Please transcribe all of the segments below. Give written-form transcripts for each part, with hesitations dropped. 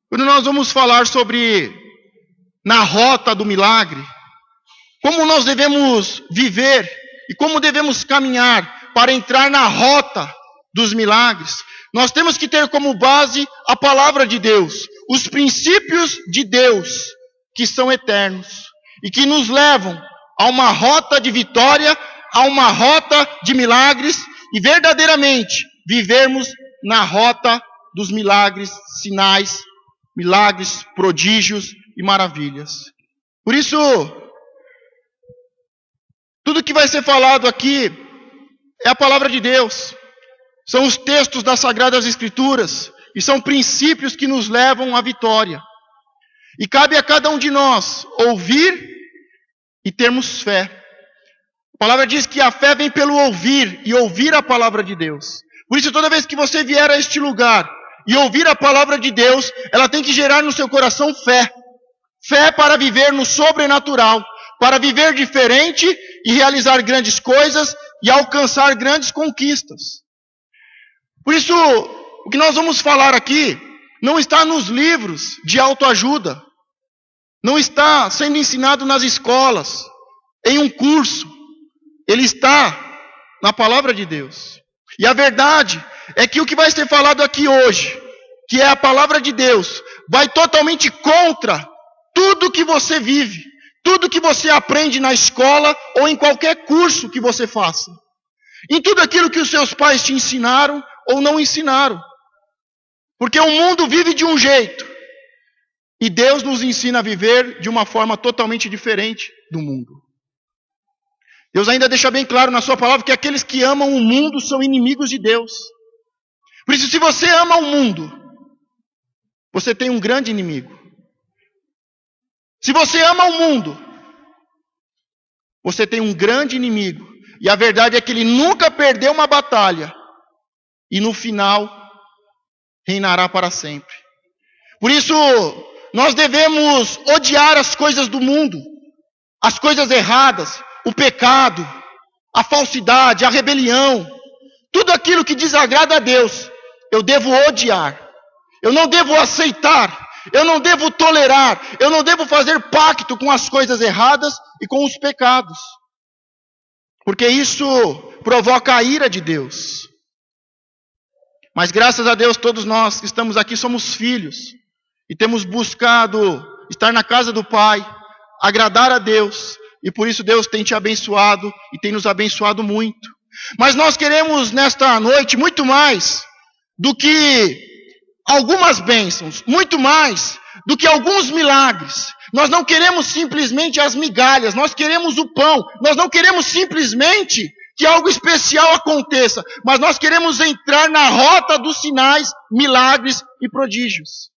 Quando nós vamos falar sobre na rota do milagre, como nós devemos viver e como devemos caminhar para entrar na rota dos milagres, nós temos que ter como base a palavra de Deus, os princípios de Deus, que são eternos e que nos levam a uma rota de vitória, a uma rota de milagres e verdadeiramente vivermos na rota dos milagres, sinais, milagres, prodígios e maravilhas. Por isso, tudo que vai ser falado aqui é a palavra de Deus. São os textos das Sagradas Escrituras e são princípios que nos levam à vitória. E cabe a cada um de nós ouvir e termos fé. A palavra diz que a fé vem pelo ouvir e ouvir a palavra de Deus. Por isso, toda vez que você vier a este lugar e ouvir a palavra de Deus, ela tem que gerar no seu coração fé. Fé para viver no sobrenatural, para viver diferente e realizar grandes coisas e alcançar grandes conquistas. Por isso, o que nós vamos falar aqui não está nos livros de autoajuda, não está sendo ensinado nas escolas, em um curso. Ele está na palavra de Deus. E a verdade é que o que vai ser falado aqui hoje, que é a palavra de Deus, vai totalmente contra tudo que você vive, tudo que você aprende na escola ou em qualquer curso que você faça. Em tudo aquilo que os seus pais te ensinaram ou não ensinaram. Porque o mundo vive de um jeito e Deus nos ensina a viver de uma forma totalmente diferente do mundo. Deus ainda deixa bem claro na sua palavra que aqueles que amam o mundo são inimigos de Deus. Por isso, se você ama o mundo, você tem um grande inimigo. Se você ama o mundo, você tem um grande inimigo. E a verdade é que ele nunca perdeu uma batalha. E no final, reinará para sempre. Por isso, nós devemos odiar as coisas do mundo, as coisas erradas, o pecado, a falsidade, a rebelião, tudo aquilo que desagrada a Deus, eu devo odiar. Eu não devo aceitar, eu não devo tolerar, eu não devo fazer pacto com as coisas erradas e com os pecados. Porque isso provoca a ira de Deus. Mas graças a Deus, todos nós que estamos aqui somos filhos e temos buscado estar na casa do Pai, agradar a Deus, e por isso Deus tem te abençoado e tem nos abençoado muito. Mas nós queremos nesta noite muito mais do que algumas bênçãos, muito mais do que alguns milagres. Nós não queremos simplesmente as migalhas, nós queremos o pão, nós não queremos simplesmente que algo especial aconteça, mas nós queremos entrar na rota dos sinais, milagres e prodígios.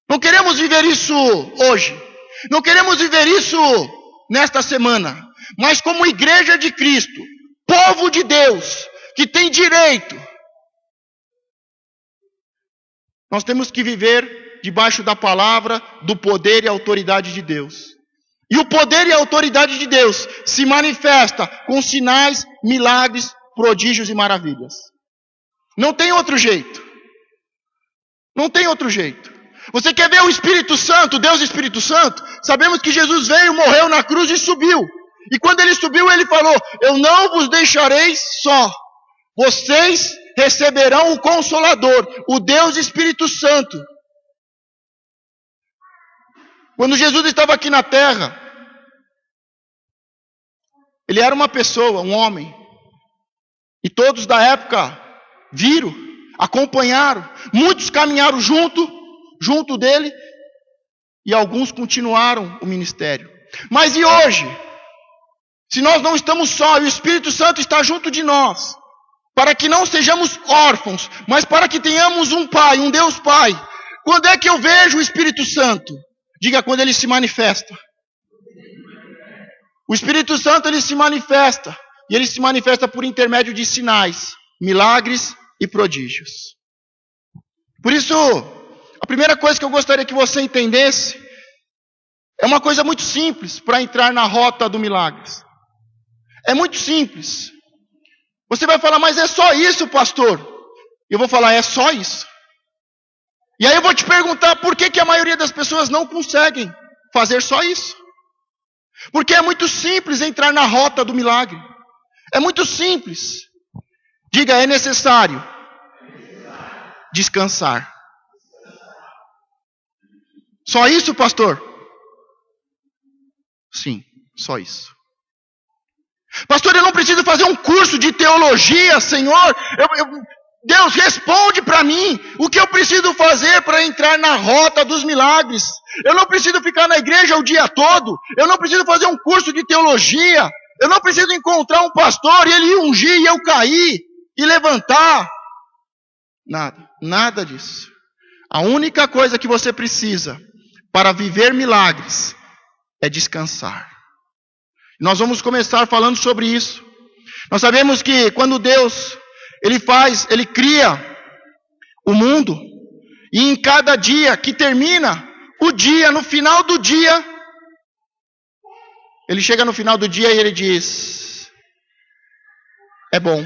Não queremos viver isso hoje, não queremos viver isso nesta semana, mas como igreja de Cristo, povo de Deus, que tem direito, nós temos que viver debaixo da palavra, do poder e autoridade de Deus. E o poder e a autoridade de Deus se manifesta com sinais, milagres, prodígios e maravilhas. Não tem outro jeito. Não tem outro jeito. Você quer ver o Espírito Santo, Deus Espírito Santo? Sabemos que Jesus veio, morreu na cruz e subiu. E quando ele subiu, ele falou: eu não vos deixarei só. Vocês receberão o Consolador, o Deus Espírito Santo. Quando Jesus estava aqui na terra, ele era uma pessoa, um homem. E todos da época viram, acompanharam. Muitos caminharam junto dele. E alguns continuaram o ministério. Mas e hoje? Se nós não estamos só, e o Espírito Santo está junto de nós, para que não sejamos órfãos, mas para que tenhamos um Pai, um Deus Pai. Quando é que eu vejo o Espírito Santo? Diga, quando ele se manifesta. O Espírito Santo, ele se manifesta. E ele se manifesta por intermédio de sinais, milagres e prodígios. Por isso, a primeira coisa que eu gostaria que você entendesse é uma coisa muito simples para entrar na rota do milagres. É muito simples. Você vai falar, mas é só isso, pastor? Eu vou falar, é só isso. E aí eu vou te perguntar, por que a maioria das pessoas não conseguem fazer só isso? Porque é muito simples entrar na rota do milagre. É muito simples. Diga, é necessário descansar. Só isso, pastor? Sim, só isso. Pastor, eu não preciso fazer um curso de teologia, Senhor. Deus, responde para mim o que eu preciso fazer para entrar na rota dos milagres. Eu não preciso ficar na igreja o dia todo. Eu não preciso fazer um curso de teologia. Eu não preciso encontrar um pastor e ele ungir e eu cair e levantar. Nada disso. A única coisa que você precisa para viver milagres é descansar. Nós vamos começar falando sobre isso. Nós sabemos que quando Deus, Ele cria o mundo, e em cada dia que termina o dia, no final do dia, Ele chega no final do dia e Ele diz, é bom.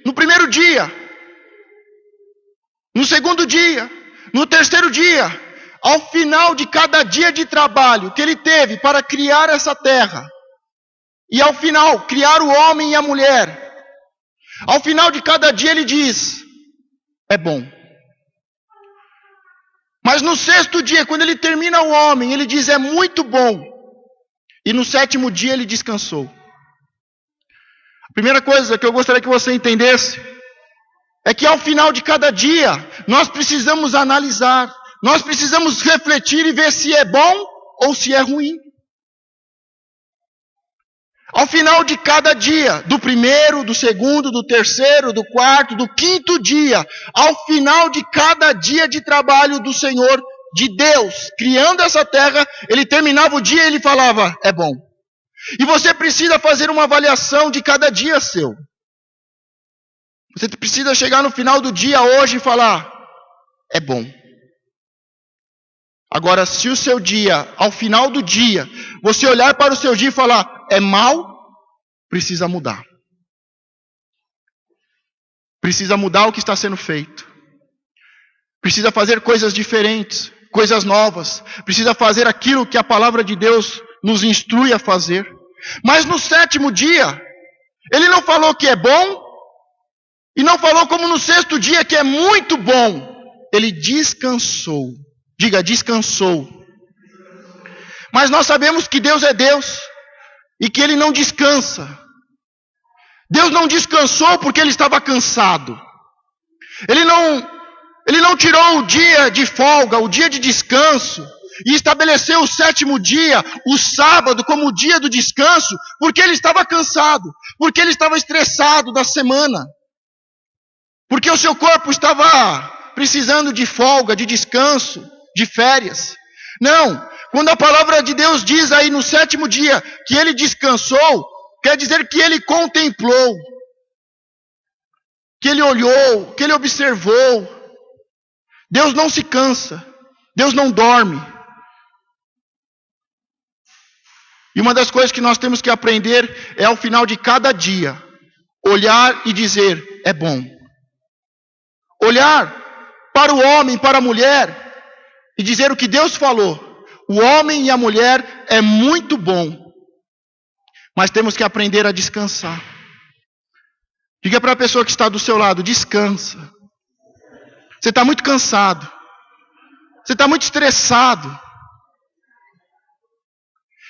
No primeiro dia, no segundo dia, no terceiro dia, ao final de cada dia de trabalho que Ele teve para criar essa terra, e ao final, criar o homem e a mulher, ao final de cada dia Ele diz, é bom. Mas no sexto dia, quando Ele termina o homem, Ele diz, é muito bom. E no sétimo dia Ele descansou. A primeira coisa que eu gostaria que você entendesse, é que ao final de cada dia, nós precisamos analisar, nós precisamos refletir e ver se é bom ou se é ruim. Ao final de cada dia, do primeiro, do segundo, do terceiro, do quarto, do quinto dia, ao final de cada dia de trabalho do Senhor, de Deus, criando essa terra, Ele terminava o dia e Ele falava, é bom. E você precisa fazer uma avaliação de cada dia seu. Você precisa chegar no final do dia hoje e falar, é bom. Agora, se o seu dia, ao final do dia, você olhar para o seu dia e falar, é mal, precisa mudar. Precisa mudar o que está sendo feito. Precisa fazer coisas diferentes, coisas novas. Precisa fazer aquilo que a palavra de Deus nos instrui a fazer. Mas no sétimo dia, Ele não falou que é bom, e não falou como no sexto dia que é muito bom. Ele descansou. Diga, descansou. Mas nós sabemos que Deus é Deus e que Ele não descansa. Deus não descansou porque Ele estava cansado. Ele não tirou o dia de folga, o dia de descanso, e estabeleceu o sétimo dia, o sábado, como o dia do descanso, porque Ele estava cansado, porque Ele estava estressado da semana, porque o seu corpo estava precisando de folga, de descanso, de férias. Não, quando a palavra de Deus diz aí no sétimo dia que Ele descansou, quer dizer que Ele contemplou, que Ele olhou, que Ele observou. Deus não se cansa, Deus não dorme. E uma das coisas que nós temos que aprender é ao final de cada dia, olhar e dizer, é bom. Olhar para o homem, para a mulher, e dizer o que Deus falou. O homem e a mulher é muito bom. Mas temos que aprender a descansar. Diga para a pessoa que está do seu lado, descansa. Você está muito cansado. Você está muito estressado.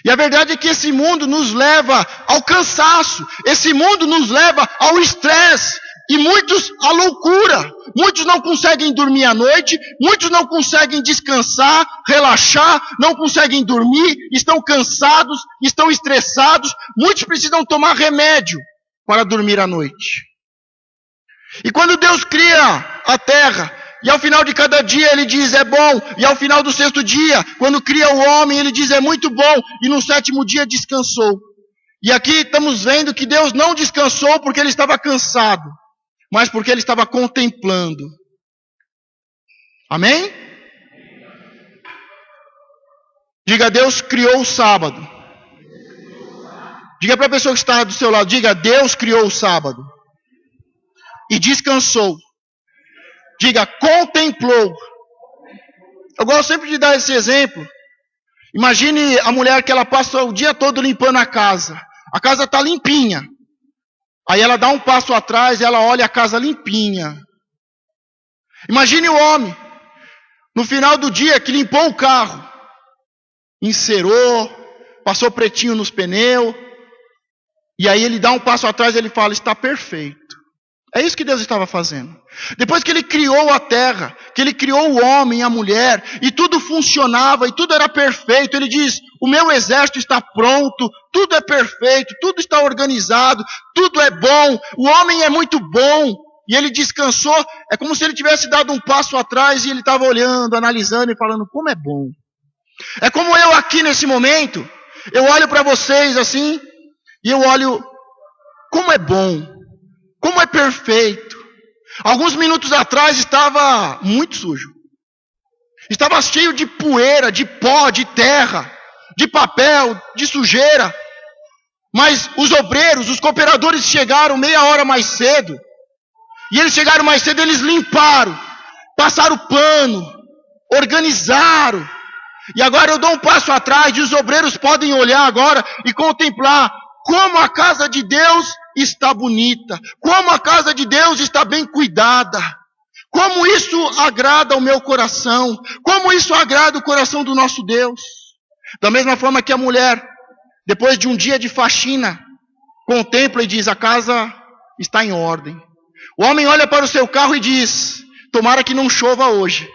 E a verdade é que esse mundo nos leva ao cansaço. Esse mundo nos leva ao estresse. E muitos à loucura. Muitos não conseguem dormir à noite. Muitos não conseguem descansar, relaxar. Não conseguem dormir. Estão cansados, estão estressados. Muitos precisam tomar remédio para dormir à noite. E quando Deus cria a terra, e ao final de cada dia Ele diz, é bom. E ao final do sexto dia, quando cria o homem, Ele diz, é muito bom. E no sétimo dia descansou. E aqui estamos vendo que Deus não descansou porque Ele estava cansado, mas porque Ele estava contemplando. Amém? Diga, Deus criou o sábado. Diga para a pessoa que está do seu lado, diga, Deus criou o sábado. E descansou Diga, contemplou. Eu gosto sempre de dar esse exemplo. Imagine a mulher que ela passa o dia todo limpando a casa. A casa está limpinha. Aí ela dá um passo atrás e ela olha a casa limpinha. Imagine o homem, no final do dia, que limpou o carro. Encerou, passou pretinho nos pneus. E aí ele dá um passo atrás e ele fala, está perfeito. É isso que Deus estava fazendo. Depois que ele criou a terra, que ele criou o homem e a mulher, e tudo funcionava, e tudo era perfeito, ele diz, o meu exército está pronto, tudo é perfeito, tudo está organizado, tudo é bom, o homem é muito bom, e ele descansou, é como se ele tivesse dado um passo atrás, e ele estava olhando, analisando e falando, como é bom. É como eu aqui nesse momento, eu olho para vocês assim, e eu olho, como é bom, como é perfeito. Alguns minutos atrás estava muito sujo. Estava cheio de poeira, de pó, de terra, de papel, de sujeira. Mas os obreiros, os cooperadores chegaram meia hora mais cedo. E eles chegaram mais cedo, eles limparam, passaram pano, organizaram. E agora eu dou um passo atrás e os obreiros podem olhar agora e contemplar como a casa de Deus está bonita, como a casa de Deus está bem cuidada, como isso agrada ao meu coração, como isso agrada o coração do nosso Deus. Da mesma forma que a mulher, depois de um dia de faxina, contempla e diz, a casa está em ordem. O homem olha para o seu carro e diz, tomara que não chova hoje,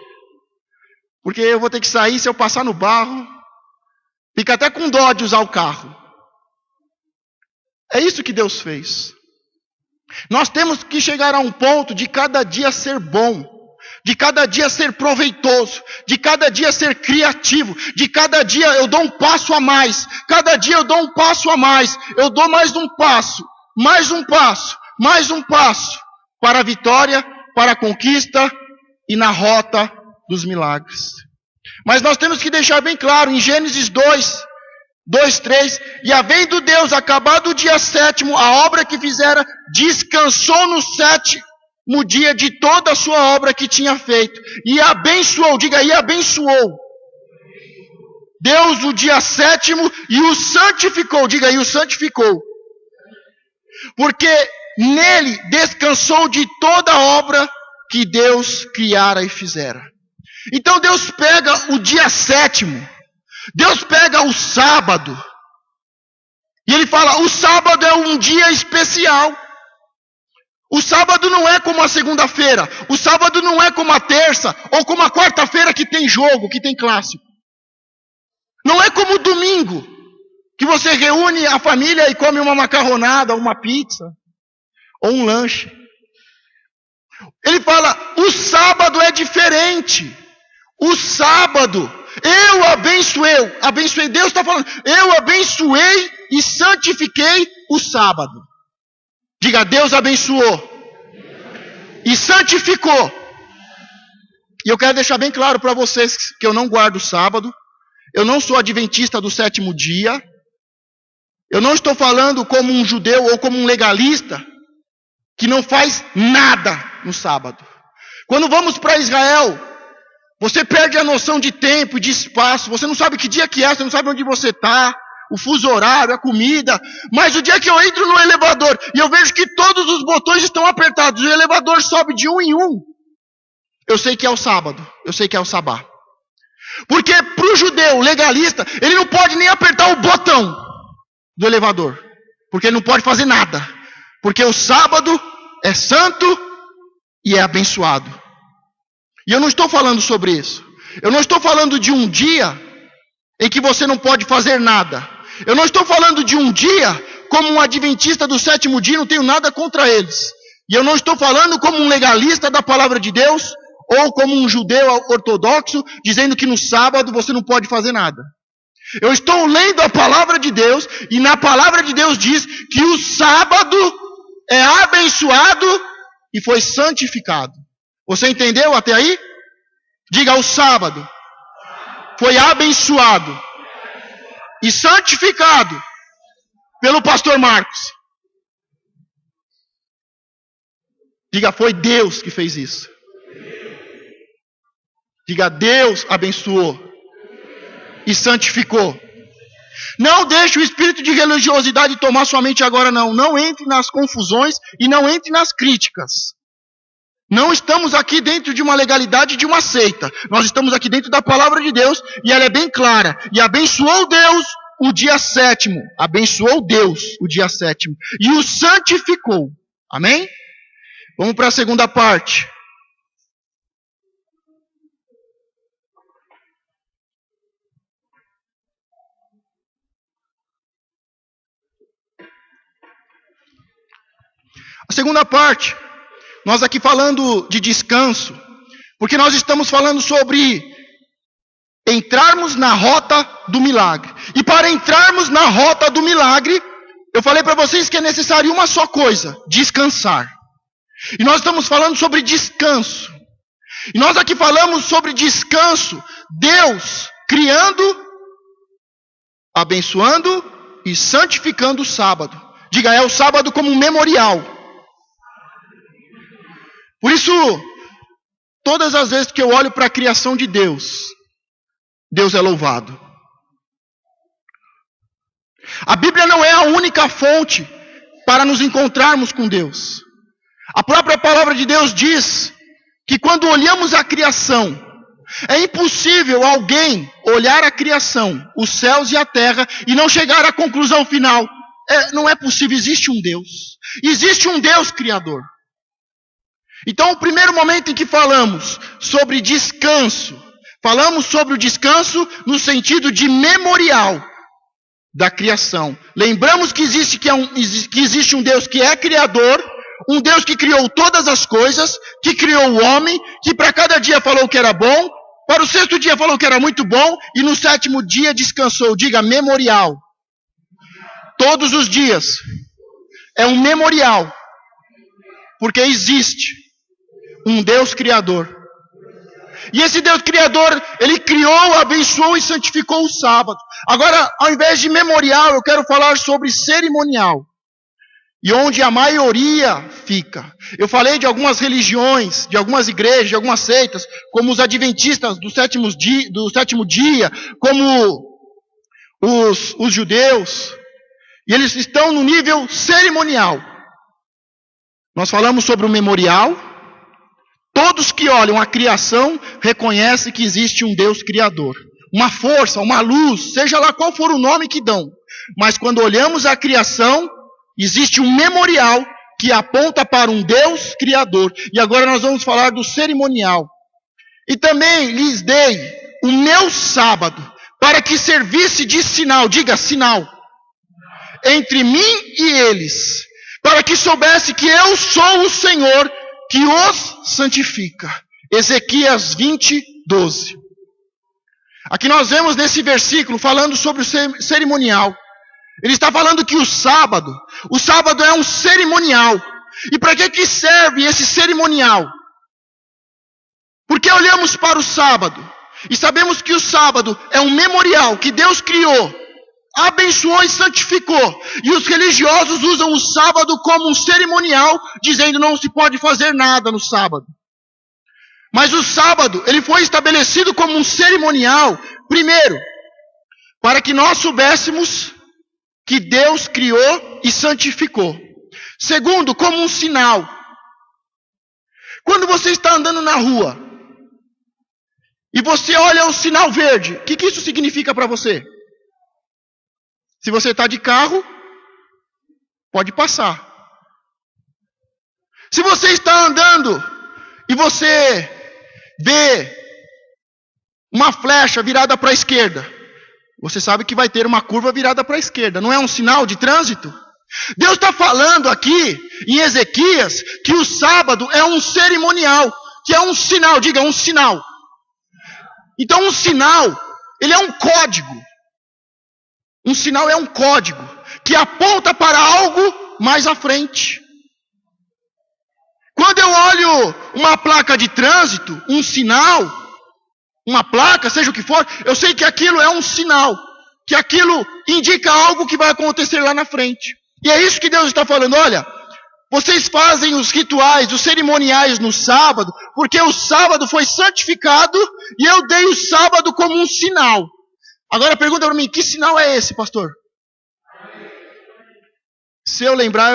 porque eu vou ter que sair, se eu passar no barro, fica até com dó de usar o carro. É isso que Deus fez. Nós temos que chegar a um ponto de cada dia ser bom, de cada dia ser proveitoso, de cada dia ser criativo, de cada dia eu dou um passo a mais, cada dia eu dou um passo a mais, eu dou mais um passo, mais um passo, mais um passo, para a vitória, para a conquista e na rota dos milagres. Mas nós temos que deixar bem claro, em Gênesis 2:3, e havendo Deus acabado o dia sétimo, a obra que fizera, descansou no sétimo dia de toda a sua obra que tinha feito, e abençoou, diga aí, abençoou. Deus o dia sétimo e o santificou, diga aí, o santificou. Porque nele descansou de toda a obra que Deus criara e fizera. Então Deus pega o dia sétimo, Deus pega o sábado, e Ele fala, o sábado é um dia especial. O sábado não é como a segunda-feira, o sábado não é como a terça, ou como a quarta-feira que tem jogo, que tem clássico. Não é como o domingo, que você reúne a família e come uma macarronada, uma pizza, ou um lanche. Ele fala, o sábado é diferente. O sábado, eu abençoei, Deus está falando, eu abençoei e santifiquei o sábado. Diga, Deus abençoou e santificou. E eu quero deixar bem claro para vocês que eu não guardo o sábado, eu não sou adventista do sétimo dia, eu não estou falando como um judeu ou como um legalista que não faz nada no sábado. Quando vamos para Israel, você perde a noção de tempo e de espaço. Você não sabe que dia que é, você não sabe onde você está, o fuso horário, a comida. Mas o dia que eu entro no elevador e eu vejo que todos os botões estão apertados, o elevador sobe de um em um, eu sei que é o sábado, eu sei que é o sabá. Porque para o judeu legalista, ele não pode nem apertar o botão do elevador, porque ele não pode fazer nada. Porque o sábado é santo e é abençoado. E eu não estou falando sobre isso. Eu não estou falando de um dia em que você não pode fazer nada. Eu não estou falando de um dia como um adventista do sétimo dia, não tenho nada contra eles. E eu não estou falando como um legalista da palavra de Deus, ou como um judeu ortodoxo, dizendo que no sábado você não pode fazer nada. Eu estou lendo a palavra de Deus, e na palavra de Deus diz que o sábado é abençoado e foi santificado. Você entendeu até aí? Diga, o sábado foi abençoado e santificado pelo pastor Marcos. Diga, foi Deus que fez isso. Diga, Deus abençoou e santificou. Não deixe o espírito de religiosidade tomar sua mente agora, não. Não entre nas confusões e não entre nas críticas. Não estamos aqui dentro de uma legalidade de uma seita. Nós estamos aqui dentro da palavra de Deus e ela é bem clara. E abençoou Deus o dia 7º. Abençoou Deus o dia 7º. E o santificou. Amém? Vamos para a segunda parte. A segunda parte, nós aqui falando de descanso, porque nós estamos falando sobre entrarmos na rota do milagre. E para entrarmos na rota do milagre, eu falei para vocês que é necessário uma só coisa: descansar. E nós estamos falando sobre descanso. E nós aqui falamos sobre descanso, Deus criando, abençoando e santificando o sábado. Diga, é o sábado como um memorial. Por isso, todas as vezes que eu olho para a criação de Deus, Deus é louvado. A Bíblia não é a única fonte para nos encontrarmos com Deus. A própria palavra de Deus diz que quando olhamos a criação, é impossível alguém olhar a criação, os céus e a terra, e não chegar à conclusão final. Não é possível, existe um Deus. Existe um Deus criador. Então, o primeiro momento em que falamos sobre descanso, falamos sobre o descanso no sentido de memorial da criação. Lembramos que existe um Deus que é criador, um Deus que criou todas as coisas, que criou o homem, que para cada dia falou que era bom, para o 6º dia falou que era muito bom, e no 7º dia descansou. Diga, memorial. Todos os dias. É um memorial. Porque existe um Deus criador. E esse Deus criador, Ele criou, abençoou e santificou o sábado. Agora, ao invés de memorial, eu quero falar sobre cerimonial. E onde a maioria fica. Eu falei de algumas religiões, de algumas igrejas, de algumas seitas, como os adventistas do sétimo dia, como os judeus. E eles estão no nível cerimonial. Nós falamos sobre o memorial. Todos que olham a criação reconhecem que existe um Deus criador. Uma força, uma luz, seja lá qual for o nome que dão. Mas quando olhamos a criação, existe um memorial que aponta para um Deus criador. E agora nós vamos falar do cerimonial. E também lhes dei o meu sábado para que servisse de sinal, diga sinal, entre mim e eles, para que soubesse que eu sou o Senhor que os santifica. Ezequias 20, 12. Aqui nós vemos nesse versículo falando sobre o cerimonial. Ele está falando que o sábado é um cerimonial. E para que serve esse cerimonial? Porque olhamos para o sábado e sabemos que o sábado é um memorial que Deus criou, abençoou e santificou. E os religiosos usam o sábado como um cerimonial, dizendo não se pode fazer nada no sábado. Mas o sábado, ele foi estabelecido como um cerimonial, primeiro, para que nós soubéssemos que Deus criou e santificou. Segundo, como um sinal. Quando você está andando na rua e você olha o sinal verde, o que isso significa para você? Se você está de carro, pode passar. Se você está andando e você vê uma flecha virada para a esquerda, você sabe que vai ter uma curva virada para a esquerda. Não é um sinal de trânsito? Deus está falando aqui em Ezequias que o sábado é um cerimonial, que é um sinal, diga um sinal. Então um sinal, ele é um código. Um sinal é um código que aponta para algo mais à frente. Quando eu olho uma placa de trânsito, um sinal, uma placa, seja o que for, eu sei que aquilo é um sinal, que aquilo indica algo que vai acontecer lá na frente. E é isso que Deus está falando, olha, Vocês fazem os rituais, os cerimoniais no sábado, porque o sábado foi santificado e eu dei o sábado como um sinal. Agora pergunta para mim, que sinal é esse, pastor? Se eu lembrar,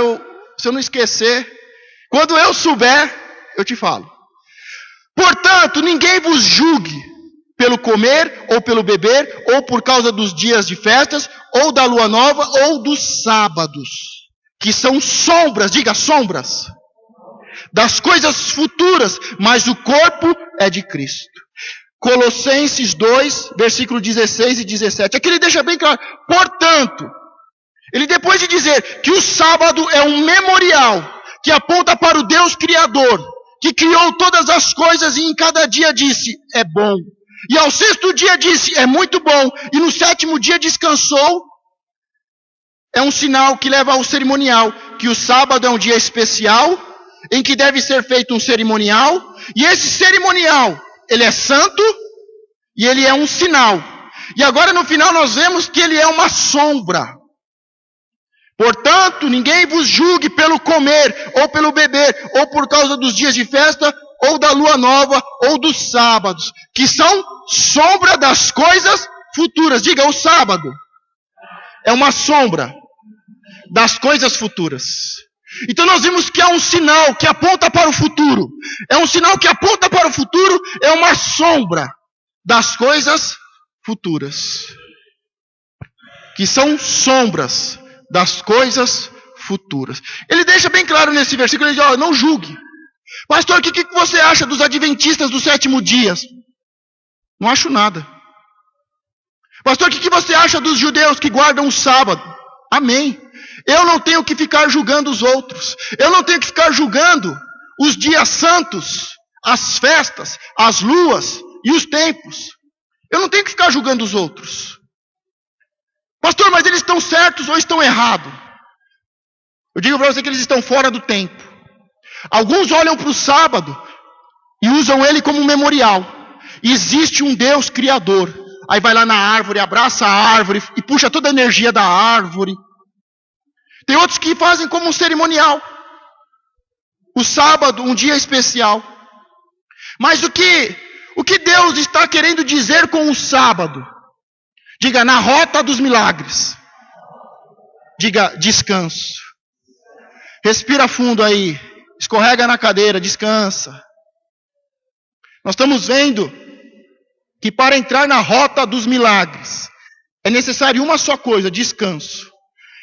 se eu não esquecer, quando eu souber, eu te falo. Portanto, ninguém vos julgue pelo comer, ou pelo beber, ou por causa dos dias de festas, ou da lua nova, ou dos sábados, que são sombras, diga sombras, das coisas futuras, mas o corpo é de Cristo. Colossenses 2, versículo 16 e 17. Aqui ele deixa bem claro. Portanto, ele depois de dizer que o sábado é um memorial, que aponta para o Deus Criador, que criou todas as coisas e em cada dia disse, é bom. E ao sexto dia disse, é muito bom. E no sétimo dia descansou. É um sinal que leva ao cerimonial, que o sábado é um dia especial, em que deve ser feito um cerimonial. E esse cerimonial, ele é santo e ele é um sinal. E agora no final nós vemos que ele é uma sombra. Portanto, ninguém vos julgue pelo comer, ou pelo beber, ou por causa dos dias de festa, ou da lua nova, ou dos sábados, que são sombra das coisas futuras. Diga, o sábado é uma sombra das coisas futuras. Então nós vimos que é um sinal que aponta para o futuro. É um sinal que aponta para o futuro, é uma sombra das coisas futuras. Que são sombras das coisas futuras. Ele deixa bem claro nesse versículo, ele diz, não julgue. Pastor, o que você acha dos adventistas do sétimo dia? Não acho nada. Pastor, o que você acha dos judeus que guardam o sábado? Amém. Eu não tenho que ficar julgando os outros. Eu não tenho que ficar julgando os dias santos, as festas, as luas e os tempos. Eu não tenho que ficar julgando os outros. Pastor, mas eles estão certos ou estão errados? Eu digo para você que eles estão fora do tempo. Alguns olham para o sábado e usam ele como um memorial. Existe um Deus criador. Aí vai lá na árvore, abraça a árvore e puxa toda a energia da árvore. Tem outros que fazem como um cerimonial. O sábado, um dia especial. Mas o que Deus está querendo dizer com o sábado? Diga, na rota dos milagres. Diga, descanso. Respira fundo aí. Escorrega na cadeira, descansa. Nós estamos vendo que para entrar na rota dos milagres é necessário uma só coisa, descanso.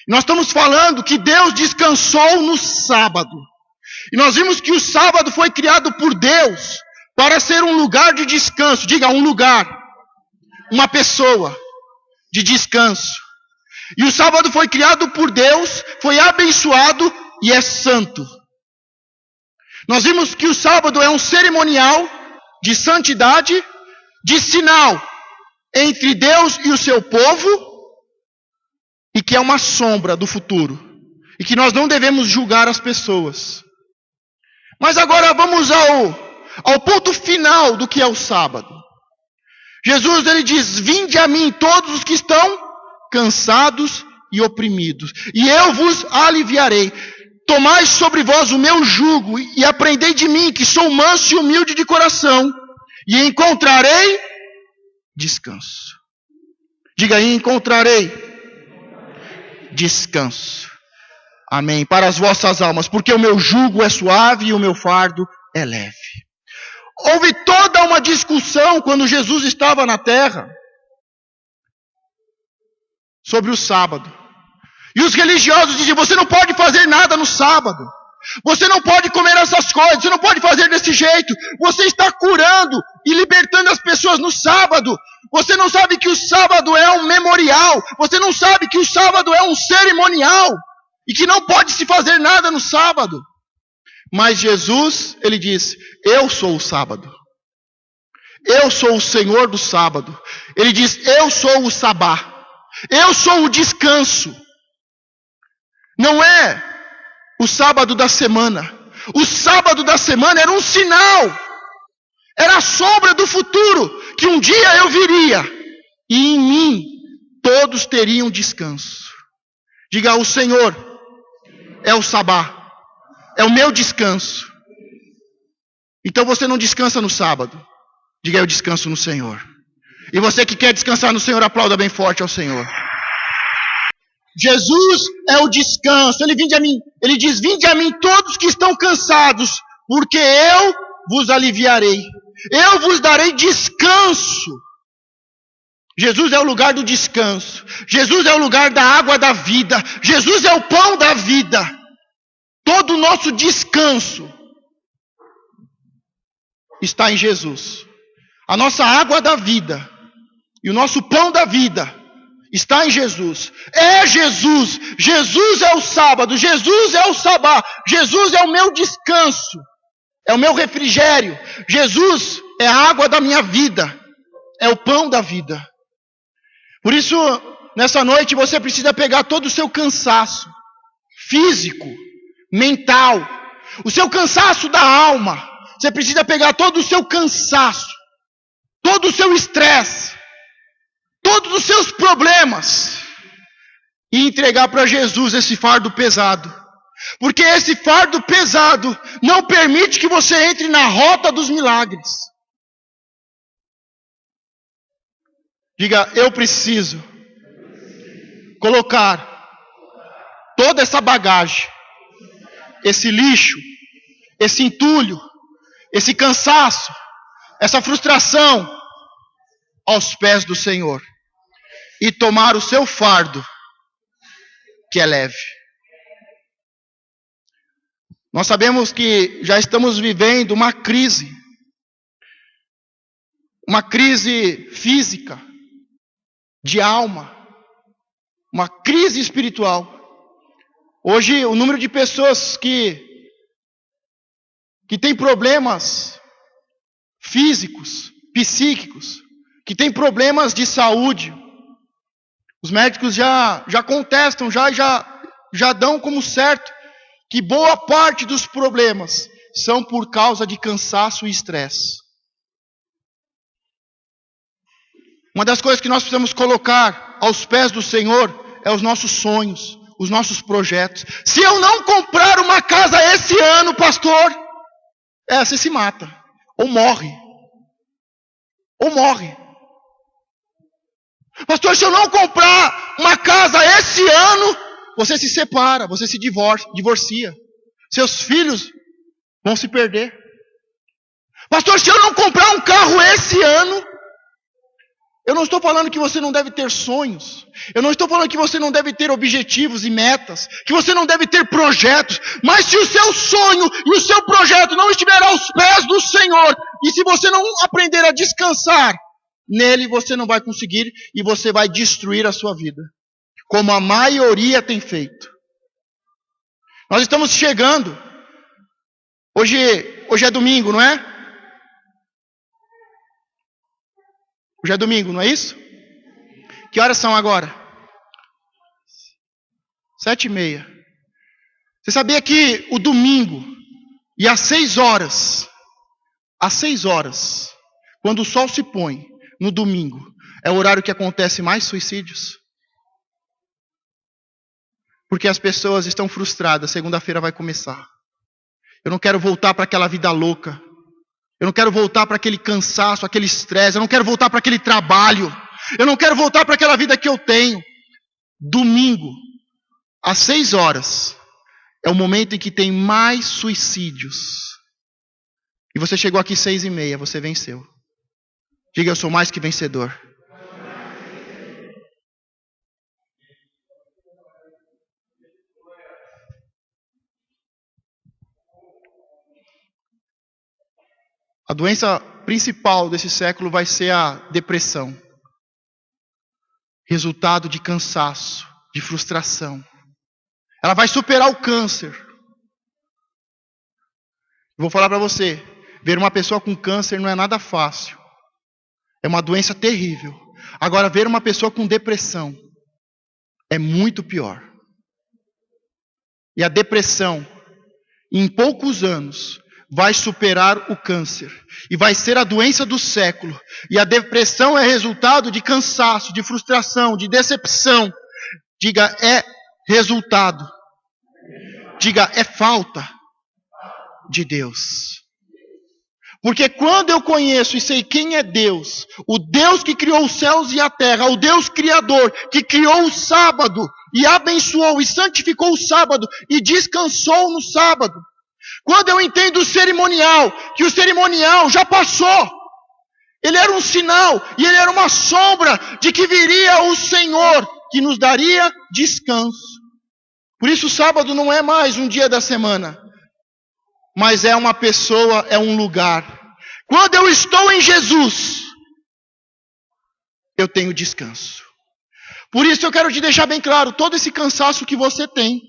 Nós estamos falando que Deus descansou no sábado. E nós vimos que o sábado foi criado por Deus para ser um lugar de descanso. Diga, um lugar, uma pessoa de descanso. E o sábado foi criado por Deus, foi abençoado e é santo. Nós vimos que o sábado é um cerimonial de santidade, de sinal entre Deus e o seu povo, e que é uma sombra do futuro, e que nós não devemos julgar as pessoas. Mas agora vamos ao ponto final do que é o sábado. Jesus, ele diz, vinde a mim todos os que estão cansados e oprimidos, e eu vos aliviarei. Tomai sobre vós o meu jugo e aprendei de mim, que sou manso e humilde de coração, e encontrarei descanso. Diga aí, encontrarei descanso. Amém. Para as vossas almas, porque o meu jugo é suave e o meu fardo é leve. Houve toda uma discussão quando Jesus estava na terra sobre o sábado. E os religiosos diziam, você não pode fazer nada no sábado. Você não pode comer essas coisas, você não pode fazer desse jeito. Você está curando e libertando as pessoas no sábado. Você não sabe que o sábado é um memorial. Você não sabe que o sábado é um cerimonial. E que não pode se fazer nada no sábado. Mas Jesus, ele diz, eu sou o sábado. Eu sou o Senhor do sábado. Ele diz, eu sou o sabá. Eu sou o descanso. Não é o sábado da semana. O sábado da semana era um sinal. Era a sombra do futuro. Que um dia eu viria. E em mim todos teriam descanso. Diga, o Senhor é o sabá. é o meu descanso. Então você não descansa no sábado. Diga, eu descanso no Senhor. E você que quer descansar no Senhor, aplauda bem forte ao Senhor. Jesus é o descanso. Ele diz, vinde a mim todos que estão cansados, porque eu vos aliviarei. Eu vos darei descanso. Jesus é o lugar do descanso. Jesus é o lugar da água da vida. Jesus é o pão da vida. Todo o nosso descanso está em Jesus. A nossa água da vida e o nosso pão da vida está em Jesus. É Jesus. Jesus é o sábado. Jesus é o sabá. Jesus é o meu descanso. É o meu refrigério. Jesus é a água da minha vida. É o pão da vida. Por isso, nessa noite, você precisa pegar todo o seu cansaço físico, mental, o seu cansaço da alma. Você precisa pegar todo o seu cansaço, todo o seu estresse, todos os seus problemas e entregar para Jesus esse fardo pesado. Porque esse fardo pesado não permite que você entre na rota dos milagres. Diga, eu preciso colocar toda essa bagagem, esse lixo, esse entulho, esse cansaço, essa frustração aos pés do Senhor e tomar o seu fardo, que é leve. Nós sabemos que já estamos vivendo uma crise física, de alma, uma crise espiritual. Hoje o número de pessoas que tem problemas físicos, psíquicos, que tem problemas de saúde, os médicos já contestam, já dão como certo que boa parte dos problemas são por causa de cansaço e estresse. Uma das coisas que nós precisamos colocar aos pés do Senhor é os nossos sonhos, os nossos projetos. Se eu não comprar uma casa esse ano, pastor, você se mata, ou morre. Ou morre. Pastor, se eu não comprar uma casa esse ano, você se separa, você se divorcia. Seus filhos vão se perder. Pastor, se eu não comprar um carro esse ano, eu não estou falando que você não deve ter sonhos. Eu não estou falando que você não deve ter objetivos e metas. Que você não deve ter projetos. Mas se o seu sonho e o seu projeto não estiver aos pés do Senhor, e se você não aprender a descansar nele, você não vai conseguir e você vai destruir a sua vida. Como a maioria tem feito. Nós estamos chegando. Hoje é domingo, não é? Hoje é domingo, não é isso? Que horas são agora? 7:30. Você sabia que o domingo e às 6 horas, quando o sol se põe no domingo, é o horário que acontece mais suicídios? Porque as pessoas estão frustradas, segunda-feira vai começar. Eu não quero voltar para aquela vida louca. Eu não quero voltar para aquele cansaço, aquele estresse. Eu não quero voltar para aquele trabalho. Eu não quero voltar para aquela vida que eu tenho. Domingo, às 6 horas, é o momento em que tem mais suicídios. E você chegou aqui 6:30, você venceu. Diga, eu sou mais que vencedor. A doença principal desse século vai ser a depressão. Resultado de cansaço, de frustração. Ela vai superar o câncer. Eu vou falar para você, ver uma pessoa com câncer não é nada fácil. É uma doença terrível. Agora, ver uma pessoa com depressão é muito pior. E a depressão, em poucos anos, vai superar o câncer. E vai ser a doença do século. E a depressão é resultado de cansaço, de frustração, de decepção. Diga, é resultado. Diga, é falta. de Deus. Porque quando eu conheço e sei quem é Deus, o Deus que criou os céus e a terra, o Deus criador, que criou o sábado, e abençoou e santificou o sábado, e descansou no sábado. Quando eu entendo o cerimonial, que o cerimonial já passou, ele era um sinal, e ele era uma sombra de que viria o Senhor, que nos daria descanso. Por isso o sábado não é mais um dia da semana, mas é uma pessoa, é um lugar. Quando eu estou em Jesus, eu tenho descanso. Por isso eu quero te deixar bem claro, todo esse cansaço que você tem,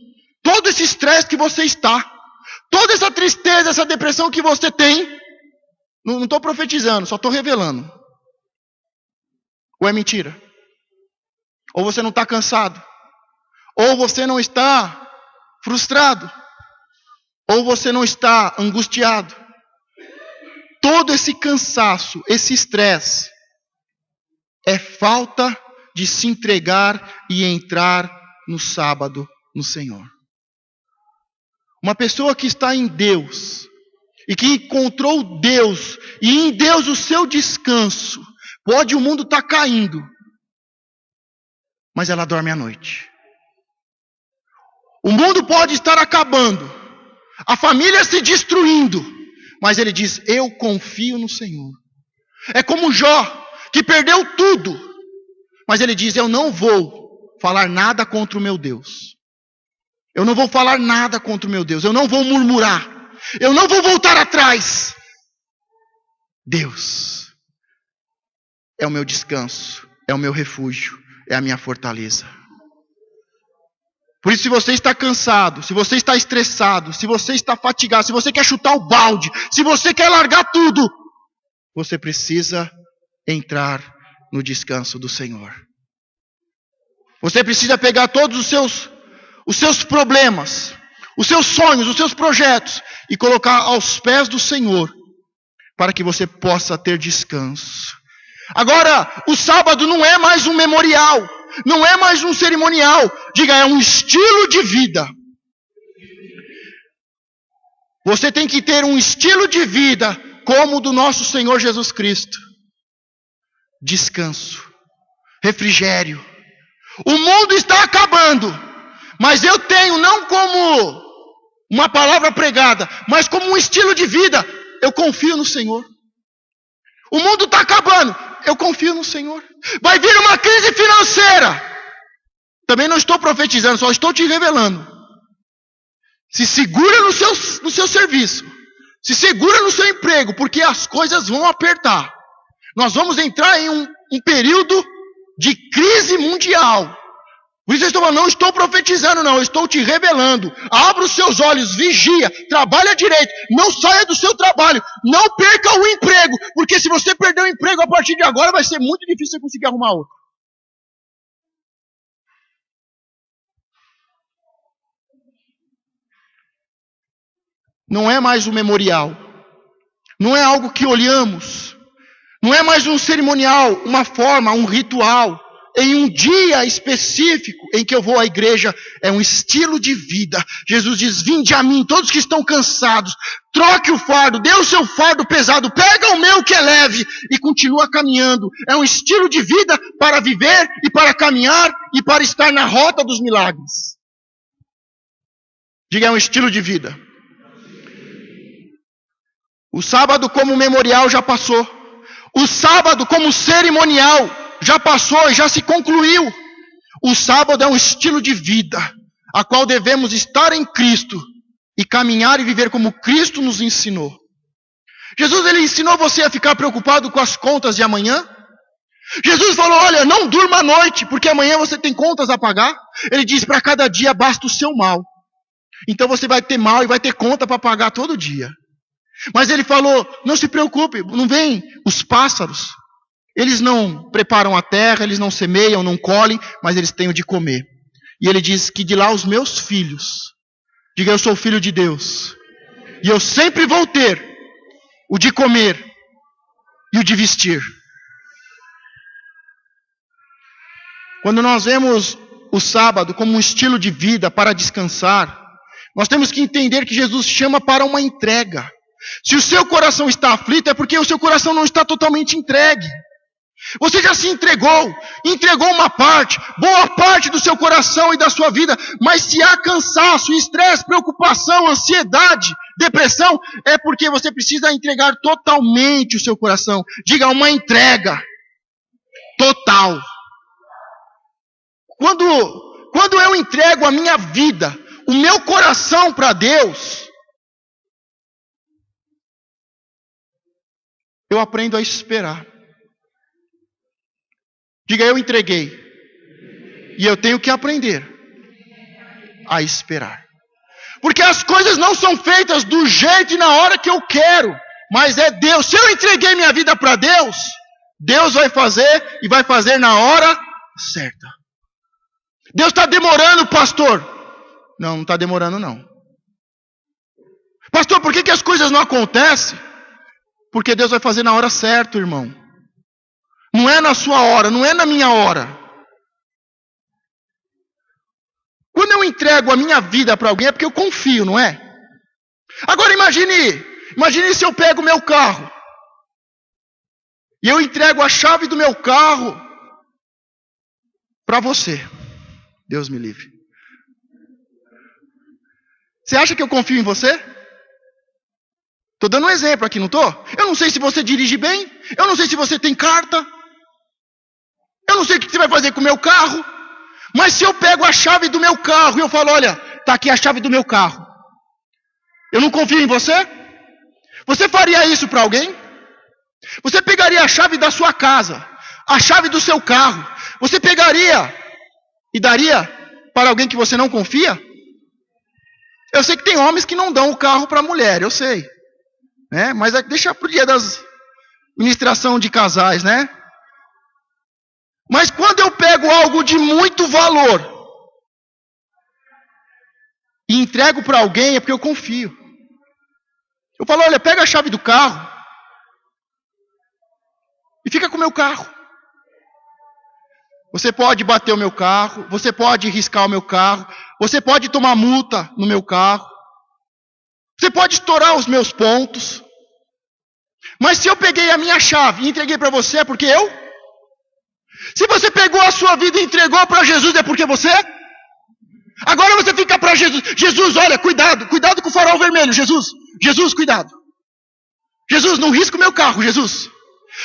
todo esse estresse que você está, toda essa tristeza, essa depressão que você tem, não estou profetizando, só estou revelando. Ou é mentira? Ou você não está cansado? Ou você não está frustrado? Ou você não está angustiado? Todo esse cansaço, esse estresse, é falta de se entregar e entrar no sábado no Senhor. Uma pessoa que está em Deus, e que encontrou Deus, e em Deus o seu descanso, pode o mundo estar caindo, mas ela dorme à noite. O mundo pode estar acabando, a família se destruindo, mas ele diz, eu confio no Senhor. É como Jó, que perdeu tudo, mas ele diz, eu não vou falar nada contra o meu Deus. Eu não vou falar nada contra o meu Deus, eu não vou murmurar, eu não vou voltar atrás. Deus é o meu descanso, é o meu refúgio, é a minha fortaleza. Por isso, se você está cansado, se você está estressado, se você está fatigado, se você quer chutar o balde, se você quer largar tudo, você precisa entrar no descanso do Senhor. Você precisa pegar todos os seus problemas, os seus sonhos, os seus projetos e colocar aos pés do Senhor, para que você possa ter descanso. Agora, o sábado não é mais um memorial, não é mais um cerimonial, diga, é um estilo de vida. Você tem que ter um estilo de vida como o do nosso Senhor Jesus Cristo. Descanso, refrigério. O mundo está acabando, mas eu tenho, não como uma palavra pregada, mas como um estilo de vida. Eu confio no Senhor. O mundo está acabando, eu confio no Senhor. Vai vir uma crise financeira. Também não estou profetizando, só estou te revelando. Se segura no seu serviço. Se segura no seu emprego, porque as coisas vão apertar. Nós vamos entrar em um período de crise mundial. Por isso eu estou falando, não estou profetizando não, eu estou te revelando. Abra os seus olhos, vigia, trabalha direito, não saia do seu trabalho, não perca o emprego, porque se você perder o emprego a partir de agora, vai ser muito difícil você conseguir arrumar outro. Não é mais um memorial, não é algo que olhamos, não é mais um cerimonial, uma forma, um ritual. Em um dia específico em que eu vou à igreja, é um estilo de vida. Jesus diz, vinde a mim, todos que estão cansados, troque o fardo, dê o seu fardo pesado, pega o meu que é leve e continua caminhando. É um estilo de vida para viver e para caminhar e para estar na rota dos milagres. Diga, é um estilo de vida. O sábado como memorial já passou. O sábado como cerimonial já passou e já se concluiu. O sábado é um estilo de vida, a qual devemos estar em Cristo e caminhar e viver como Cristo nos ensinou. Jesus, ele ensinou você a ficar preocupado com as contas de amanhã? Jesus falou, olha, não durma à noite, porque amanhã você tem contas a pagar. Ele diz, para cada dia basta o seu mal. Então você vai ter mal e vai ter conta para pagar todo dia. Mas ele falou, não se preocupe, não vem os pássaros. Eles não preparam a terra, eles não semeiam, não colhem, mas eles têm o de comer. E ele diz que de lá os meus filhos, diga, eu sou filho de Deus, e eu sempre vou ter o de comer e o de vestir. Quando nós vemos o sábado como um estilo de vida para descansar, Nós temos que entender que Jesus chama para uma entrega. Se o seu coração está aflito, é porque o seu coração não está totalmente entregue. Você já se entregou uma parte, boa parte do seu coração e da sua vida, mas se há cansaço, estresse, preocupação, ansiedade, depressão, é porque você precisa entregar totalmente o seu coração. Diga, uma entrega total. Quando eu entrego a minha vida, o meu coração para Deus, eu aprendo a esperar. Diga, eu entreguei. E eu tenho que aprender a esperar. Porque as coisas não são feitas do jeito e na hora que eu quero, mas é Deus. Se eu entreguei minha vida para Deus, Deus vai fazer e vai fazer na hora certa. Deus está demorando, pastor. Não está demorando não. Pastor, por que as coisas não acontecem? Porque Deus vai fazer na hora certa, irmão. Não é na sua hora, não é na minha hora. Quando eu entrego a minha vida para alguém é porque eu confio, não é? Agora imagine se eu pego o meu carro e eu entrego a chave do meu carro para você. Deus me livre. Você acha que eu confio em você? Estou dando um exemplo aqui, não estou? Eu não sei se você dirige bem, eu não sei se você tem carta, eu não sei o que você vai fazer com o meu carro, mas se eu pego a chave do meu carro e eu falo, olha, está aqui a chave do meu carro, eu não confio em você? Você faria isso para alguém? Você pegaria a chave da sua casa, a chave do seu carro, você pegaria e daria para alguém que você não confia? Eu sei que tem homens que não dão o carro para a mulher, eu sei. Né? Mas deixa para o dia das ministração de casais, né? Mas quando eu pego algo de muito valor e entrego para alguém, é porque eu confio. Eu falo, olha, pega a chave do carro e fica com o meu carro. Você pode bater o meu carro, você pode riscar o meu carro, você pode tomar multa no meu carro, você pode estourar os meus pontos. Mas se eu peguei a minha chave e entreguei para você, é porque eu? Se você pegou a sua vida e entregou para Jesus, é porque você? Agora você fica para Jesus. Jesus, olha, cuidado com o farol vermelho, Jesus. Jesus, cuidado. Jesus, não risca o meu carro, Jesus.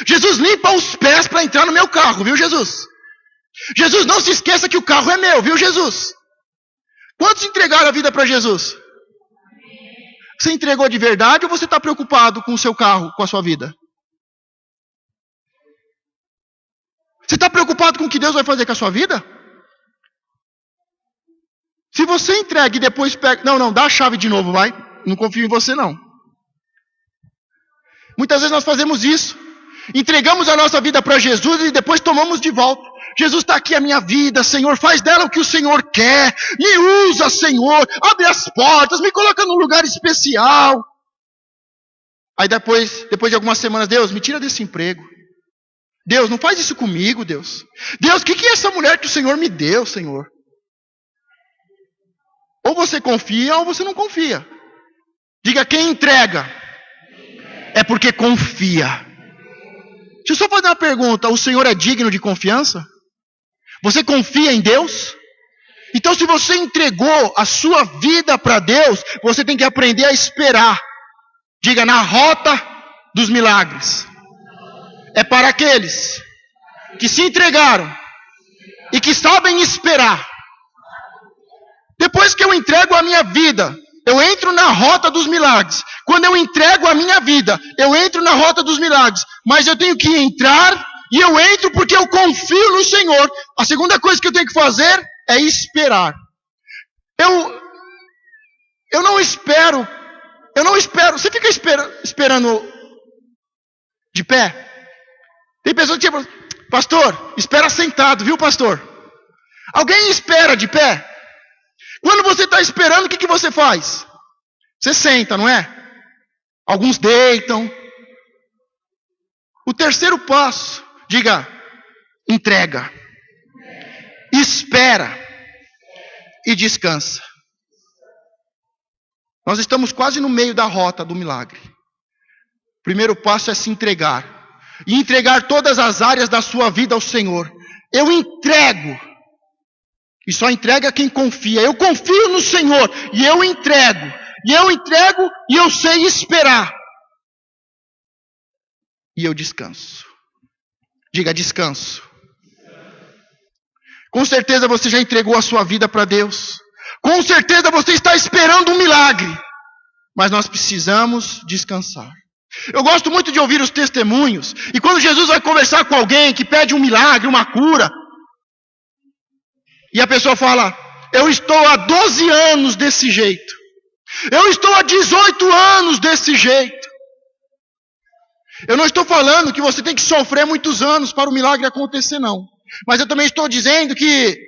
Jesus, limpa os pés para entrar no meu carro, viu, Jesus? Jesus, não se esqueça que o carro é meu, viu, Jesus? Quantos entregaram a vida para Jesus? Você entregou de verdade ou você está preocupado com o seu carro, com a sua vida? Você está preocupado com o que Deus vai fazer com a sua vida? Se você entrega e depois pega... Não, dá a chave de novo, vai. Não confio em você, não. Muitas vezes nós fazemos isso. Entregamos a nossa vida para Jesus e depois tomamos de volta. Jesus, está aqui a minha vida, Senhor, faz dela o que o Senhor quer, me usa, Senhor, abre as portas, me coloca num lugar especial. Aí depois de algumas semanas, Deus, me tira desse emprego. Deus, não faz isso comigo, Deus. Deus, o que é essa mulher que o Senhor me deu, Senhor? Ou você confia ou você não confia. Diga, quem entrega é porque confia. Deixa eu só fazer uma pergunta, o Senhor é digno de confiança? Você confia em Deus? Então se você entregou a sua vida para Deus, você tem que aprender a esperar. Diga, na rota dos milagres. É para aqueles que se entregaram e que sabem esperar. Depois que eu entrego a minha vida, eu entro na rota dos milagres. Quando eu entrego a minha vida, eu entro na rota dos milagres. Mas eu tenho que entrar e eu entro porque eu confio no Senhor. A segunda coisa que eu tenho que fazer é esperar. Eu não espero. Você fica esperando de pé? Tem pessoas que falam, pastor, espera sentado, viu, pastor? Alguém espera de pé? Quando você está esperando, o que você faz? Você senta, não é? Alguns deitam. O terceiro passo, diga, entrega, espera e descansa. Nós estamos quase no meio da rota do milagre. O primeiro passo é se entregar. E entregar todas as áreas da sua vida ao Senhor. Eu entrego. E só entrega quem confia. Eu confio no Senhor. E eu entrego. E eu entrego e eu sei esperar. E eu descanso. Diga descanso. Com certeza você já entregou a sua vida para Deus. Com certeza você está esperando um milagre. Mas nós precisamos descansar. Eu gosto muito de ouvir os testemunhos. E quando Jesus vai conversar com alguém que pede um milagre, uma cura. E a pessoa fala, eu estou há 12 anos desse jeito. Eu estou há 18 anos desse jeito. Eu não estou falando que você tem que sofrer muitos anos para o milagre acontecer, não. Mas eu também estou dizendo que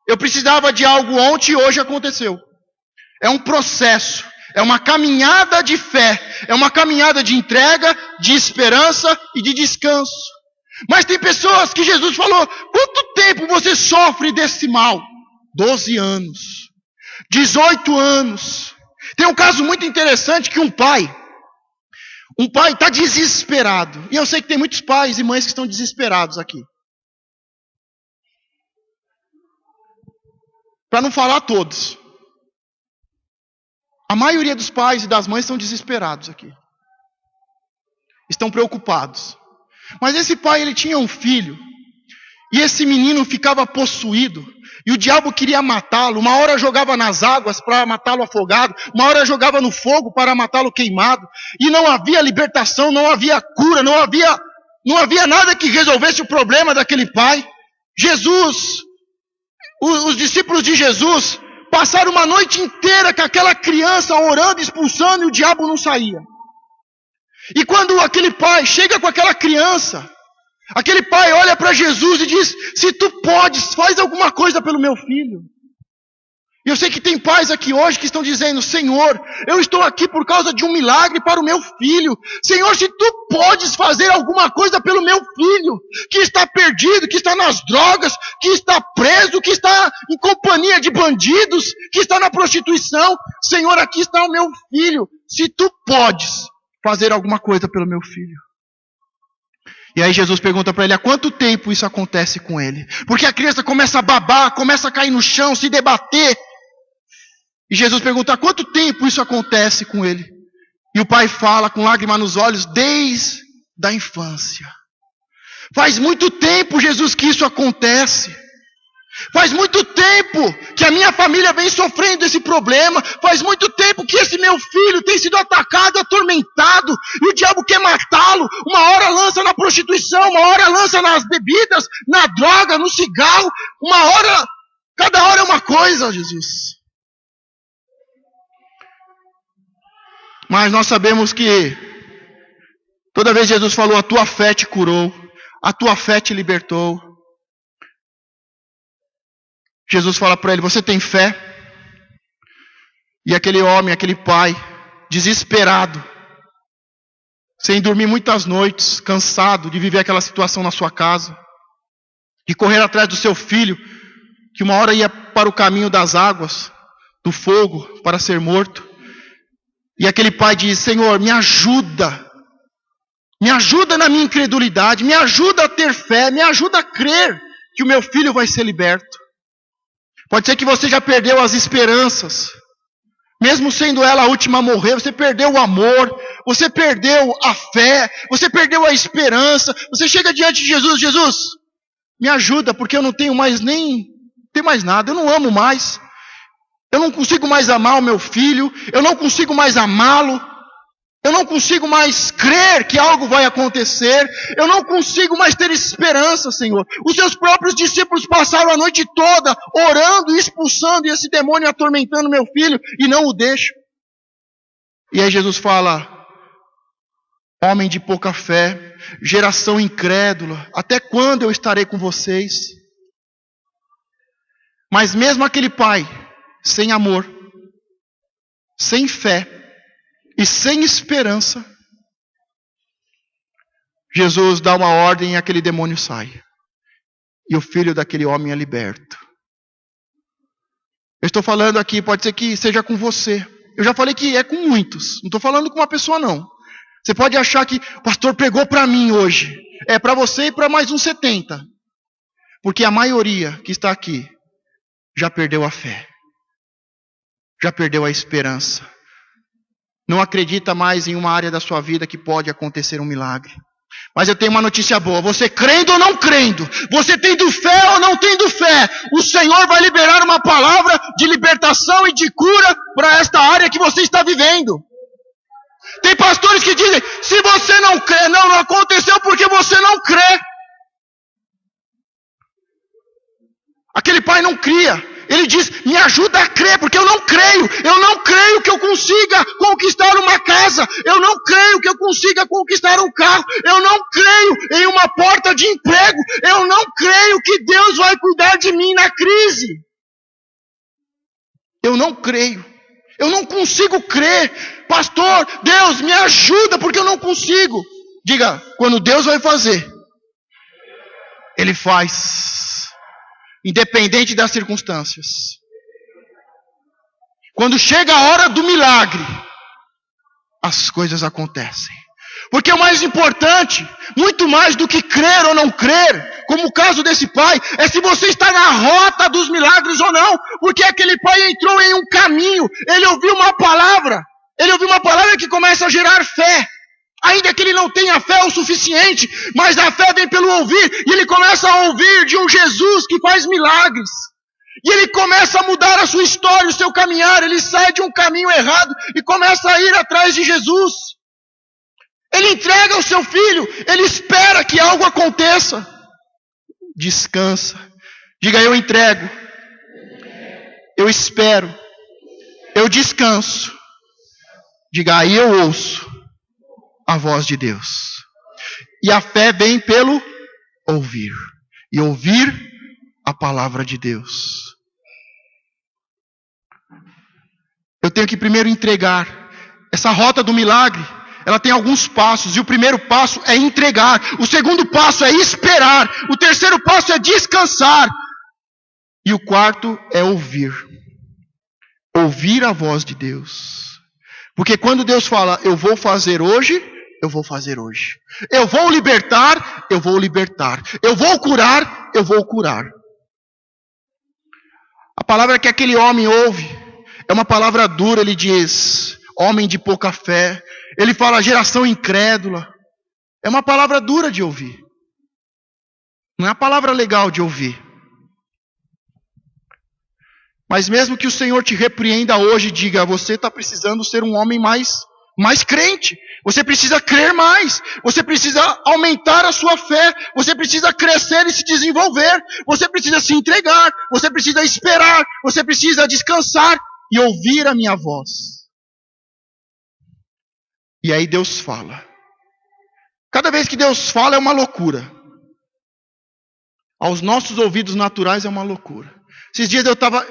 eu precisava de algo ontem e hoje aconteceu. É um processo. É uma caminhada de fé. É uma caminhada de entrega, de esperança e de descanso. Mas tem pessoas que Jesus falou, quanto tempo você sofre desse mal? 12 anos. 18 anos. Tem um caso muito interessante que um pai está desesperado. E eu sei que tem muitos pais e mães que estão desesperados aqui. Para não falar todos. A maioria dos pais e das mães estão desesperados aqui. Estão preocupados. Mas esse pai, ele tinha um filho. E esse menino ficava possuído. E o diabo queria matá-lo. Uma hora jogava nas águas para matá-lo afogado. Uma hora jogava no fogo para matá-lo queimado. E não havia libertação, não havia cura, não havia nada que resolvesse o problema daquele pai. Jesus, os discípulos de Jesus, passaram uma noite inteira com aquela criança orando, expulsando, e o diabo não saía. E quando aquele pai chega com aquela criança, aquele pai olha para Jesus e diz, se tu podes, faz alguma coisa pelo meu filho. E eu sei que tem pais aqui hoje que estão dizendo, Senhor, eu estou aqui por causa de um milagre para o meu filho. Senhor, se tu podes fazer alguma coisa pelo meu filho, que está perdido, que está nas drogas, que está preso, que está em companhia de bandidos, que está na prostituição. Senhor, aqui está o meu filho. Se tu podes fazer alguma coisa pelo meu filho. E aí Jesus pergunta para ele, há quanto tempo isso acontece com ele? Porque a criança começa a babar, começa a cair no chão, se debater. E Jesus pergunta, há quanto tempo isso acontece com ele? E o pai fala com lágrima nos olhos, desde a infância. Faz muito tempo, Jesus, que isso acontece. Faz muito tempo que a minha família vem sofrendo esse problema. Faz muito tempo que esse meu filho tem sido atacado, atormentado. E o diabo quer matá-lo. Uma hora lança na prostituição, uma hora lança nas bebidas, na droga, no cigarro. Uma hora, cada hora é uma coisa, Jesus. Mas nós sabemos que toda vez Jesus falou, a tua fé te curou, a tua fé te libertou. Jesus fala para ele, você tem fé? E aquele homem, aquele pai, desesperado, sem dormir muitas noites, cansado de viver aquela situação na sua casa, de correr atrás do seu filho, que uma hora ia para o caminho das águas, do fogo, para ser morto. E aquele pai diz, Senhor, me ajuda na minha incredulidade, me ajuda a ter fé, me ajuda a crer que o meu filho vai ser liberto. Pode ser que você já perdeu as esperanças, mesmo sendo ela a última a morrer, você perdeu o amor, você perdeu a fé, você perdeu a esperança, você chega diante de Jesus, Jesus, me ajuda, porque eu não tenho mais nada, eu não amo mais. Eu não consigo mais amar o meu filho, eu não consigo mais amá-lo, eu não consigo mais crer que algo vai acontecer, eu não consigo mais ter esperança, Senhor. Os seus próprios discípulos passaram a noite toda orando e expulsando esse demônio atormentando meu filho e não o deixam. E aí Jesus fala, homem de pouca fé, geração incrédula, até quando eu estarei com vocês? Mas mesmo aquele pai, sem amor, sem fé e sem esperança, Jesus dá uma ordem e aquele demônio sai. E o filho daquele homem é liberto. Eu estou falando aqui, pode ser que seja com você. Eu já falei que é com muitos. Não estou falando com uma pessoa, não. Você pode achar que o pastor pregou para mim hoje. É para você e para mais uns 70. Porque a maioria que está aqui já perdeu a fé. Já perdeu a esperança. Não acredita mais em uma área da sua vida que pode acontecer um milagre. Mas eu tenho uma notícia boa. Você crendo ou não crendo, você tendo fé ou não tendo fé, o Senhor vai liberar uma palavra de libertação e de cura para esta área que você está vivendo. Tem pastores que dizem, se você não crê, não aconteceu porque você não crê. Aquele pai não cria. Ele diz, me ajuda a crer, porque eu não creio. Eu não creio que eu consiga conquistar uma casa. Eu não creio que eu consiga conquistar um carro. Eu não creio em uma porta de emprego. Eu não creio que Deus vai cuidar de mim na crise. Eu não creio. Eu não consigo crer. Pastor, Deus, me ajuda, porque eu não consigo. Diga, quando Deus vai fazer, Ele faz. Independente das circunstâncias. Quando chega a hora do milagre, as coisas acontecem. Porque o mais importante, muito mais do que crer ou não crer, como o caso desse pai, é se você está na rota dos milagres ou não. Porque aquele pai entrou em um caminho, ele ouviu uma palavra que começa a gerar fé. Ainda que ele não tenha fé o suficiente, mas a fé vem pelo ouvir, e ele começa a ouvir de um Jesus que faz milagres. E ele começa a mudar a sua história, o seu caminhar, ele sai de um caminho errado e começa a ir atrás de Jesus. Ele entrega o seu filho, ele espera que algo aconteça. Descansa. Diga, eu entrego. Eu espero. Eu descanso. Diga, aí eu ouço a voz de Deus. E a fé vem pelo ouvir. E ouvir a palavra de Deus. Eu tenho que primeiro entregar. Essa rota do milagre, ela tem alguns passos. E o primeiro passo é entregar. O segundo passo é esperar. O terceiro passo é descansar. E o quarto é ouvir. Ouvir a voz de Deus. Porque quando Deus fala, eu vou fazer hoje, eu vou fazer hoje. Eu vou libertar, eu vou libertar. Eu vou curar, eu vou curar. A palavra que aquele homem ouve é uma palavra dura. Ele diz, homem de pouca fé. Ele fala, geração incrédula. É uma palavra dura de ouvir. Não é uma palavra legal de ouvir. Mas mesmo que o Senhor te repreenda hoje e diga, você está precisando ser um homem mais crente. Você precisa crer mais. Você precisa aumentar a sua fé. Você precisa crescer e se desenvolver. Você precisa se entregar. Você precisa esperar. Você precisa descansar e ouvir a minha voz. E aí Deus fala. Cada vez que Deus fala é uma loucura. Aos nossos ouvidos naturais é uma loucura. Esses dias eu estava...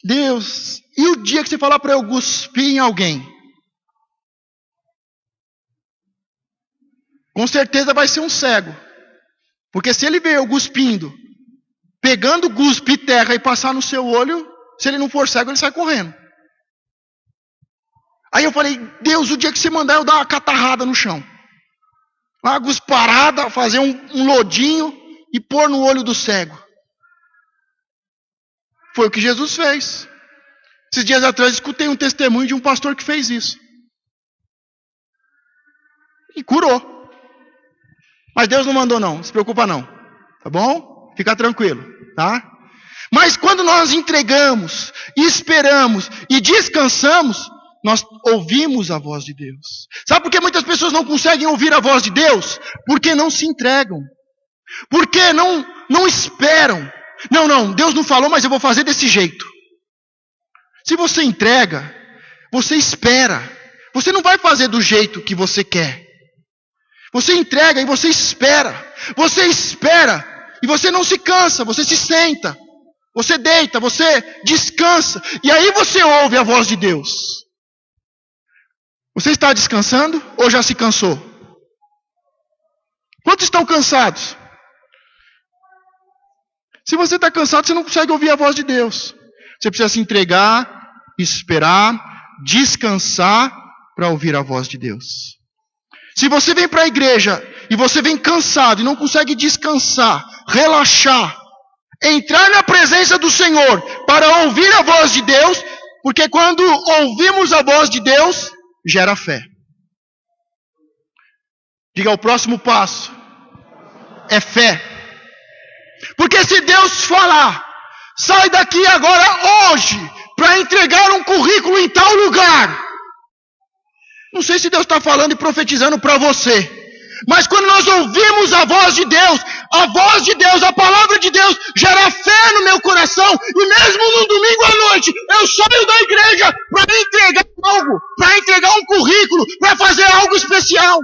Deus, e o dia que você falar para eu cuspir em alguém? Com certeza vai ser um cego. Porque se ele ver eu cuspindo, pegando guspe e terra e passar no seu olho, se ele não for cego, ele sai correndo. Aí eu falei, Deus, o dia que você mandar eu dar uma catarrada no chão. Uma gusparada, fazer um lodinho e pôr no olho do cego. Foi o que Jesus fez. Esses dias atrás escutei um testemunho de um pastor que fez isso. E curou. Mas Deus não mandou não, se preocupa não. Tá bom? Fica tranquilo, tá? Mas quando nós entregamos, esperamos e descansamos, nós ouvimos a voz de Deus. Sabe por que muitas pessoas não conseguem ouvir a voz de Deus? Porque não se entregam. Porque não esperam. Não, Deus não falou, mas eu vou fazer desse jeito. Se você entrega, você espera. Você não vai fazer do jeito que você quer. Você entrega e você espera. Você espera e você não se cansa. Você se senta. Você deita, você descansa. E aí você ouve a voz de Deus. Você está descansando ou já se cansou? Quantos estão cansados? Se você está cansado, você não consegue ouvir a voz de Deus. Você precisa se entregar, esperar, descansar para ouvir a voz de Deus. Se você vem para a igreja e você vem cansado e não consegue descansar, relaxar, entrar na presença do Senhor para ouvir a voz de Deus, porque quando ouvimos a voz de Deus, gera fé. Diga, o próximo passo é fé. Porque se Deus falar, sai daqui agora hoje para entregar um currículo em tal lugar. Não sei se Deus está falando e profetizando para você. Mas quando nós ouvimos a voz de Deus, a palavra de Deus gera fé no meu coração. E mesmo no domingo à noite, eu saio da igreja para entregar algo, para entregar um currículo, para fazer algo especial.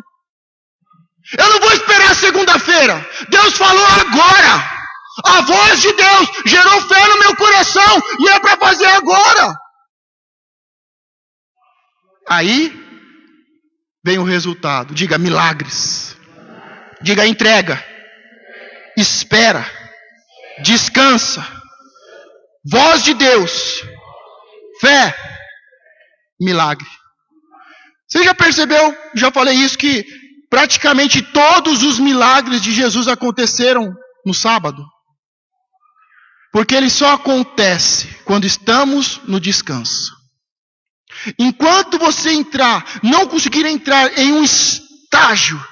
Eu não vou esperar segunda-feira. Deus falou agora. A voz de Deus gerou fé no meu coração e é para fazer agora. Aí vem o resultado. Diga milagres. Diga entrega. Espera. Descansa. Voz de Deus. Fé. Milagre. Você já percebeu? Já falei isso, que praticamente todos os milagres de Jesus aconteceram no sábado. Porque ele só acontece quando estamos no descanso. Enquanto você não conseguir entrar em um estágio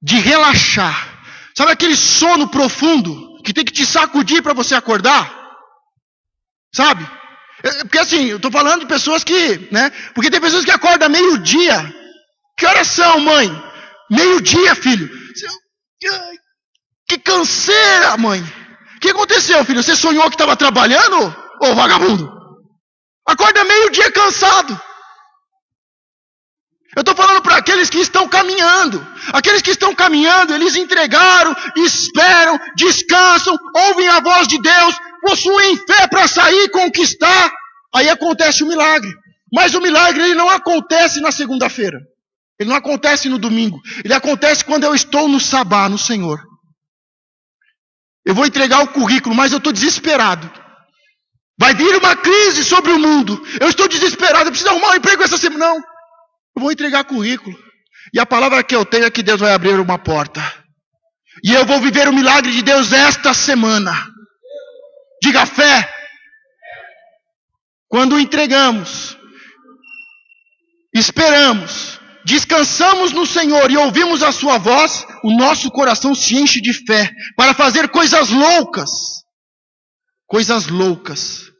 de relaxar, sabe aquele sono profundo que tem que te sacudir para você acordar? Sabe? Porque assim, eu estou falando de pessoas que, porque tem pessoas que acordam meio-dia. Que horas são, mãe? Meio-dia, filho. Que canseira, mãe. O que aconteceu, filho? Você sonhou que estava trabalhando? Ô vagabundo! Acorda meio-dia cansado. Eu estou falando para aqueles que estão caminhando. Aqueles que estão caminhando, eles entregaram, esperam, descansam, ouvem a voz de Deus, possuem fé para sair e conquistar. Aí acontece o milagre. Mas o milagre ele não acontece na segunda-feira. Ele não acontece no domingo. Ele acontece quando eu estou no sabá, no Senhor. Eu vou entregar o currículo, mas eu estou desesperado. Vai vir uma crise sobre o mundo. Eu estou desesperado, eu preciso arrumar um emprego essa semana. Não, eu vou entregar currículo. E a palavra que eu tenho é que Deus vai abrir uma porta. E eu vou viver o milagre de Deus esta semana. Diga fé. Quando entregamos, esperamos, descansamos no Senhor e ouvimos a sua voz, o nosso coração se enche de fé para fazer coisas loucas. Coisas loucas.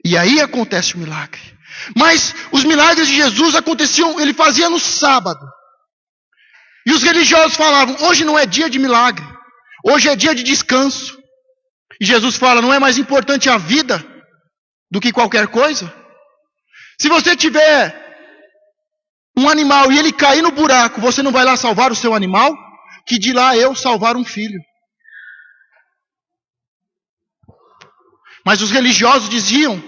E aí acontece o milagre. Mas os milagres de Jesus aconteciam, ele fazia no sábado. E os religiosos falavam, hoje não é dia de milagre. Hoje é dia de descanso. E Jesus fala, não é mais importante a vida do que qualquer coisa? Se você tiver um animal e ele cair no buraco, você não vai lá salvar o seu animal? Que de lá eu salvar um filho. Mas os religiosos diziam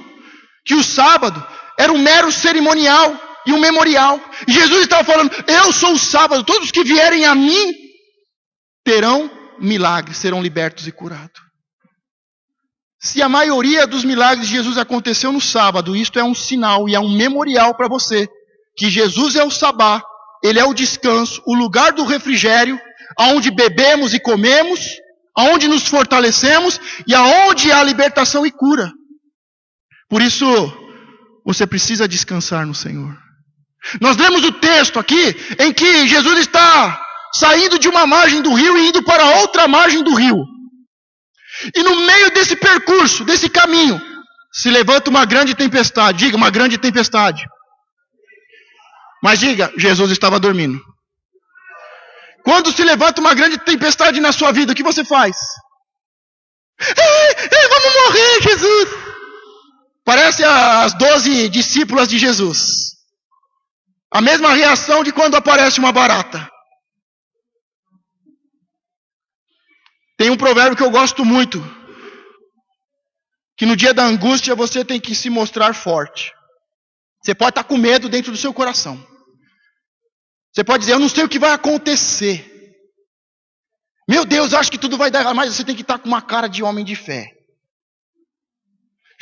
que o sábado era um mero cerimonial e um memorial. E Jesus estava falando, eu sou o sábado, todos que vierem a mim terão milagres, serão libertos e curados. Se a maioria dos milagres de Jesus aconteceu no sábado, isto é um sinal e é um memorial para você, que Jesus é o sabá, ele é o descanso, o lugar do refrigério, aonde bebemos e comemos, aonde nos fortalecemos e aonde há libertação e cura. Por isso, você precisa descansar no Senhor. Nós lemos o texto aqui em que Jesus está saindo de uma margem do rio e indo para outra margem do rio. E no meio desse percurso, desse caminho, se levanta uma grande tempestade. Diga, uma grande tempestade. Mas diga, Jesus estava dormindo. Quando se levanta uma grande tempestade na sua vida, o que você faz? Vamos morrer, Jesus! Parece as 12 discípulas de Jesus. A mesma reação de quando aparece uma barata. Tem um provérbio que eu gosto muito. Que no dia da angústia você tem que se mostrar forte. Você pode estar com medo dentro do seu coração. Você pode dizer, eu não sei o que vai acontecer. Meu Deus, acho que tudo vai dar errado. Mas você tem que estar com uma cara de homem de fé.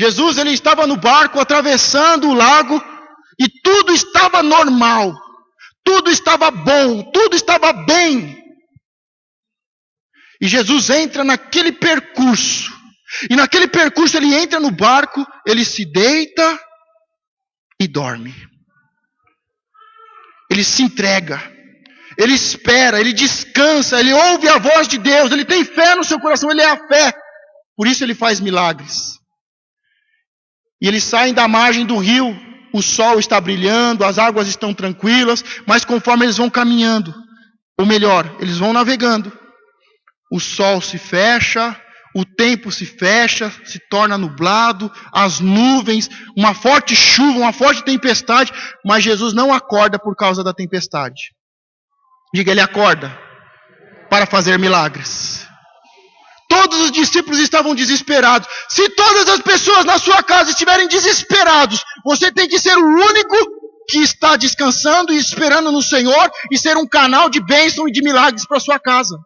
Jesus, ele estava no barco atravessando o lago e tudo estava normal. Tudo estava bom, tudo estava bem. E Jesus entra naquele percurso. E naquele percurso ele entra no barco, ele se deita e dorme. Ele se entrega. Ele espera, ele descansa, ele ouve a voz de Deus, ele tem fé no seu coração, ele é a fé. Por isso ele faz milagres. E eles saem da margem do rio, o sol está brilhando, as águas estão tranquilas, mas conforme eles vão caminhando, ou melhor, eles vão navegando, o sol se fecha, o tempo se fecha, se torna nublado, as nuvens, uma forte chuva, uma forte tempestade, mas Jesus não acorda por causa da tempestade. Diga, ele acorda para fazer milagres. Todos os discípulos estavam desesperados. Se todas as pessoas na sua casa estiverem desesperados, você tem que ser o único que está descansando e esperando no Senhor e ser um canal de bênção e de milagres para a sua casa.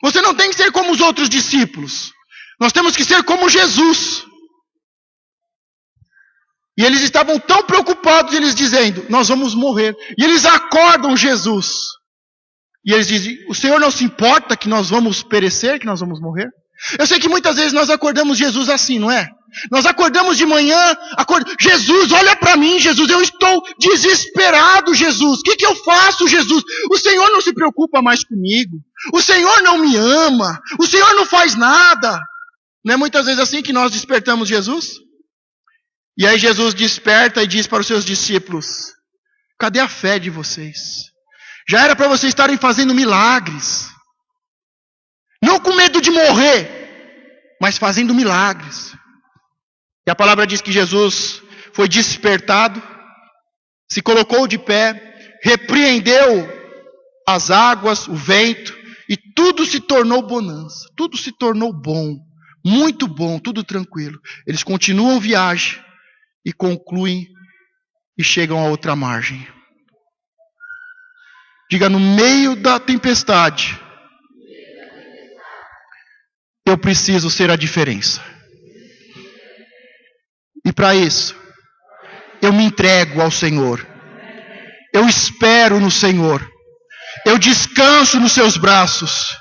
Você não tem que ser como os outros discípulos. Nós temos que ser como Jesus. E eles estavam tão preocupados, eles dizendo, nós vamos morrer. E eles acordam Jesus. E eles dizem, o Senhor não se importa que nós vamos perecer, que nós vamos morrer? Eu sei que muitas vezes nós acordamos Jesus assim, não é? Nós acordamos de manhã, Jesus, olha para mim, Jesus, eu estou desesperado, Jesus. O que eu faço, Jesus? O Senhor não se preocupa mais comigo. O Senhor não me ama. O Senhor não faz nada. Não é muitas vezes assim que nós despertamos Jesus? E aí Jesus desperta e diz para os seus discípulos, cadê a fé de vocês? Já era para vocês estarem fazendo milagres. Não com medo de morrer, mas fazendo milagres. E a palavra diz que Jesus foi despertado, se colocou de pé, repreendeu as águas, o vento, e tudo se tornou bonança. Tudo se tornou bom, muito bom, tudo tranquilo. Eles continuam viagem e concluem e chegam a outra margem. Diga, no meio da tempestade, eu preciso ser a diferença. E para isso, eu me entrego ao Senhor. Eu espero no Senhor. Eu descanso nos seus braços.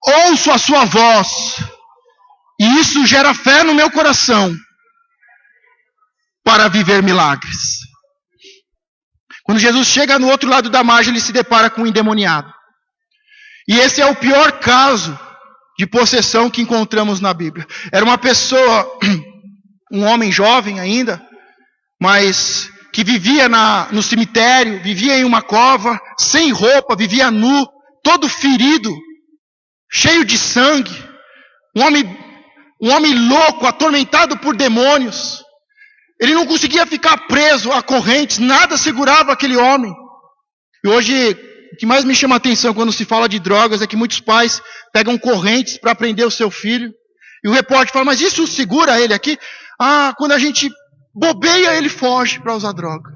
Ouço a sua voz. E isso gera fé no meu coração para viver milagres. Quando Jesus chega no outro lado da margem, ele se depara com um endemoniado. E esse é o pior caso de possessão que encontramos na Bíblia. Era uma pessoa, um homem jovem ainda, mas que vivia no cemitério, vivia em uma cova, sem roupa, vivia nu, todo ferido, cheio de sangue. Um homem louco, atormentado por demônios. Ele não conseguia ficar preso a correntes, nada segurava aquele homem. E hoje, o que mais me chama a atenção quando se fala de drogas é que muitos pais pegam correntes para prender o seu filho. E o repórter fala, mas isso segura ele aqui? Ah, quando a gente bobeia, ele foge para usar droga.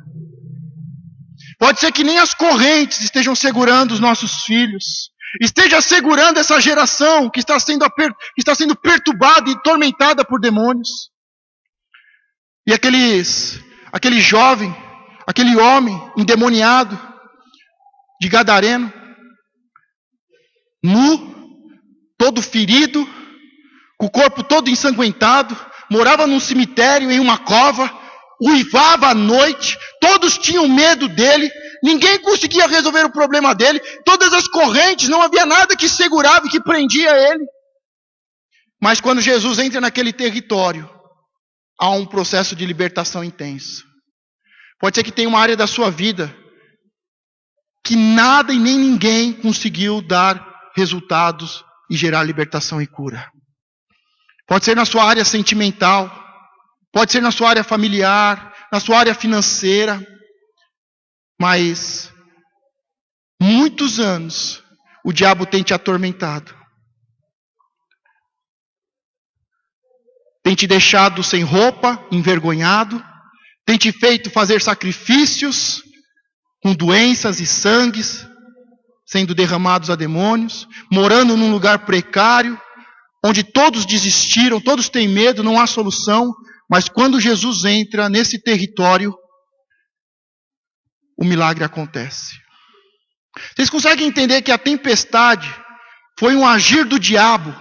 Pode ser que nem as correntes estejam segurando os nossos filhos. Esteja segurando essa geração que está sendo perturbada e tormentada por demônios. E aquele jovem, aquele homem endemoniado de Gadareno, nu, todo ferido, com o corpo todo ensanguentado, morava num cemitério, em uma cova, uivava à noite, todos tinham medo dele, ninguém conseguia resolver o problema dele, todas as correntes, não havia nada que segurava e que prendia ele. Mas quando Jesus entra naquele território, há um processo de libertação intenso. Pode ser que tenha uma área da sua vida que nada e nem ninguém conseguiu dar resultados e gerar libertação e cura. Pode ser na sua área sentimental, pode ser na sua área familiar, na sua área financeira, mas muitos anos o diabo tem te atormentado. Tem te deixado sem roupa, envergonhado, tem te feito fazer sacrifícios com doenças e sangues sendo derramados a demônios, morando num lugar precário, onde todos desistiram, todos têm medo, não há solução, mas quando Jesus entra nesse território, o milagre acontece. Vocês conseguem entender que a tempestade foi um agir do diabo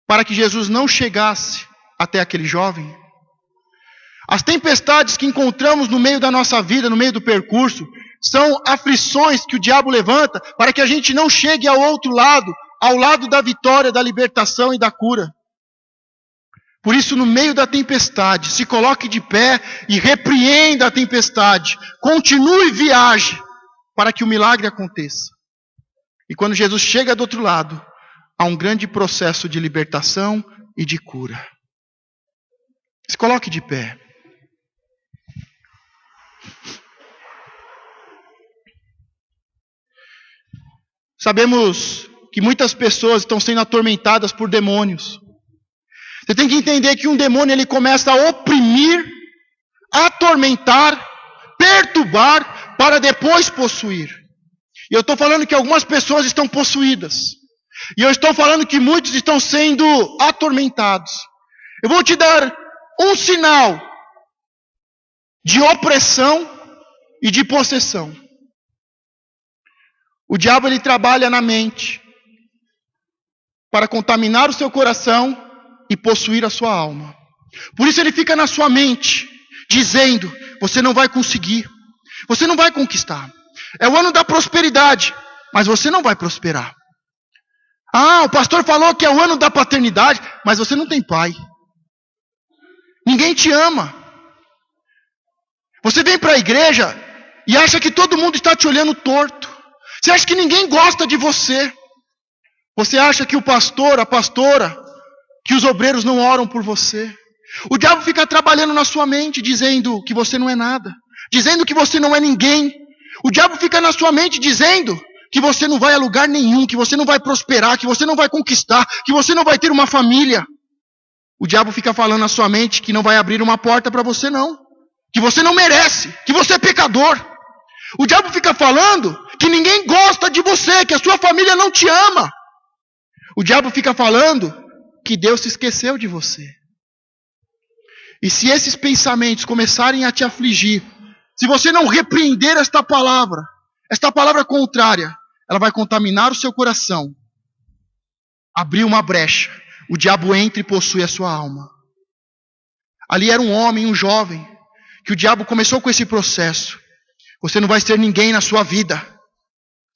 para que Jesus não chegasse até aquele jovem? As tempestades que encontramos no meio da nossa vida, no meio do percurso, são aflições que o diabo levanta para que a gente não chegue ao outro lado, ao lado da vitória, da libertação e da cura. Por isso, no meio da tempestade, se coloque de pé e repreenda a tempestade. Continue viagem para que o milagre aconteça. E quando Jesus chega do outro lado, há um grande processo de libertação e de cura. Se coloque de pé. Sabemos que muitas pessoas estão sendo atormentadas por demônios. Você tem que entender que um demônio ele começa a oprimir, atormentar, perturbar, para depois possuir. E eu estou falando que algumas pessoas estão possuídas. E eu estou falando que muitos estão sendo atormentados. Eu vou te dar um sinal de opressão e de possessão. O diabo ele trabalha na mente para contaminar o seu coração e possuir a sua alma. Por isso ele fica na sua mente, dizendo, você não vai conseguir, você não vai conquistar. É o ano da prosperidade, mas você não vai prosperar. Ah, o pastor falou que é o ano da paternidade, mas você não tem pai. Ninguém te ama. Você vem para a igreja e acha que todo mundo está te olhando torto. Você acha que ninguém gosta de você. Você acha que o pastor, a pastora, que os obreiros não oram por você. O diabo fica trabalhando na sua mente, dizendo que você não é nada. Dizendo que você não é ninguém. O diabo fica na sua mente dizendo que você não vai a lugar nenhum, que você não vai prosperar, que você não vai conquistar, que você não vai ter uma família. O diabo fica falando na sua mente que não vai abrir uma porta para você não. Que você não merece, que você é pecador. O diabo fica falando que ninguém gosta de você, que a sua família não te ama. O diabo fica falando que Deus se esqueceu de você. E se esses pensamentos começarem a te afligir, se você não repreender esta palavra contrária, ela vai contaminar o seu coração, abrir uma brecha, o diabo entra e possui a sua alma. Ali era um homem, um jovem, que o diabo começou com esse processo. Você não vai ser ninguém na sua vida.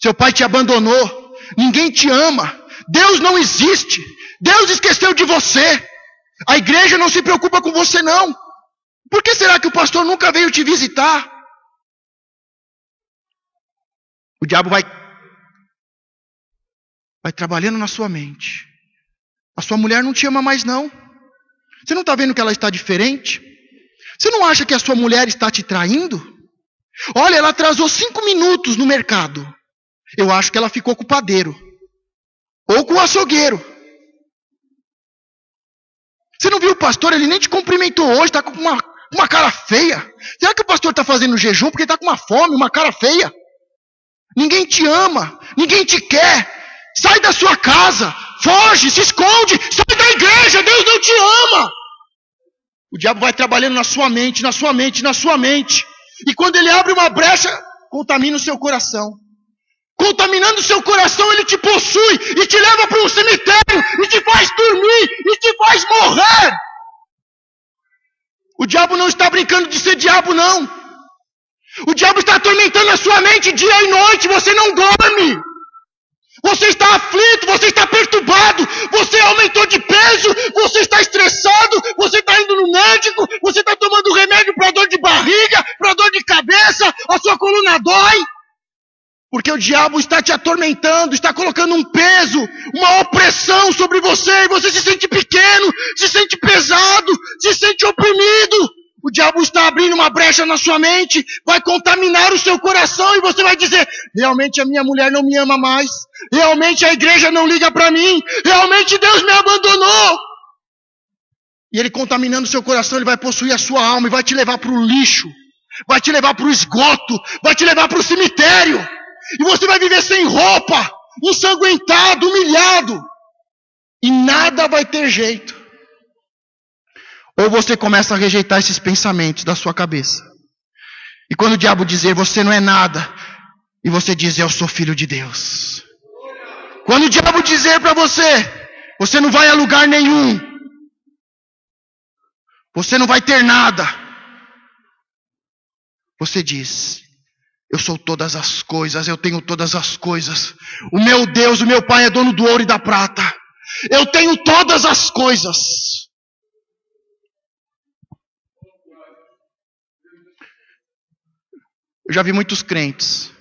Seu pai te abandonou, ninguém te ama, Deus não existe. Deus esqueceu de você. A igreja não se preocupa com você não. Por que será que o pastor nunca veio te visitar? O diabo vai trabalhando na sua mente. A sua mulher não te ama mais não. Você não está vendo que ela está diferente? Você não acha que a sua mulher está te traindo? Olha, ela atrasou 5 minutos no mercado. Eu acho que ela ficou com o padeiro. Ou com o açougueiro. Você não viu o pastor? Ele nem te cumprimentou hoje, está com uma cara feia. Será que o pastor está fazendo jejum porque está com uma fome, uma cara feia? Ninguém te ama, ninguém te quer. Sai da sua casa, foge, se esconde, sai da igreja, Deus não te ama. O diabo vai trabalhando na sua mente, na sua mente, na sua mente. E quando ele abre uma brecha, contamina o seu coração. Contaminando o seu coração, ele te possui e te leva para um cemitério e te faz dormir e te faz morrer. O diabo não está brincando de ser diabo, não. O diabo está atormentando a sua mente dia e noite, você não dorme. Você está aflito, você está perturbado, você aumentou de peso, você está estressado, você está indo no médico, você está tomando remédio para dor de barriga, para dor de cabeça, a sua coluna dói. Porque o diabo está te atormentando, está colocando um peso, uma opressão sobre você, e você se sente pequeno, se sente pesado, se sente oprimido. O diabo está abrindo uma brecha na sua mente, vai contaminar o seu coração e você vai dizer, realmente a minha mulher não me ama mais, realmente a igreja não liga para mim, realmente Deus me abandonou. E ele contaminando o seu coração, ele vai possuir a sua alma e vai te levar para o lixo, vai te levar para o esgoto, vai te levar para o cemitério. E você vai viver sem roupa, ensanguentado, humilhado. E nada vai ter jeito. Ou você começa a rejeitar esses pensamentos da sua cabeça. E quando o diabo dizer, você não é nada, e você diz, eu sou filho de Deus. Quando o diabo dizer para você, você não vai a lugar nenhum, você não vai ter nada, você diz, eu sou todas as coisas, eu tenho todas as coisas. O meu Deus, o meu Pai é dono do ouro e da prata. Eu tenho todas as coisas. Eu já vi muitos crentes,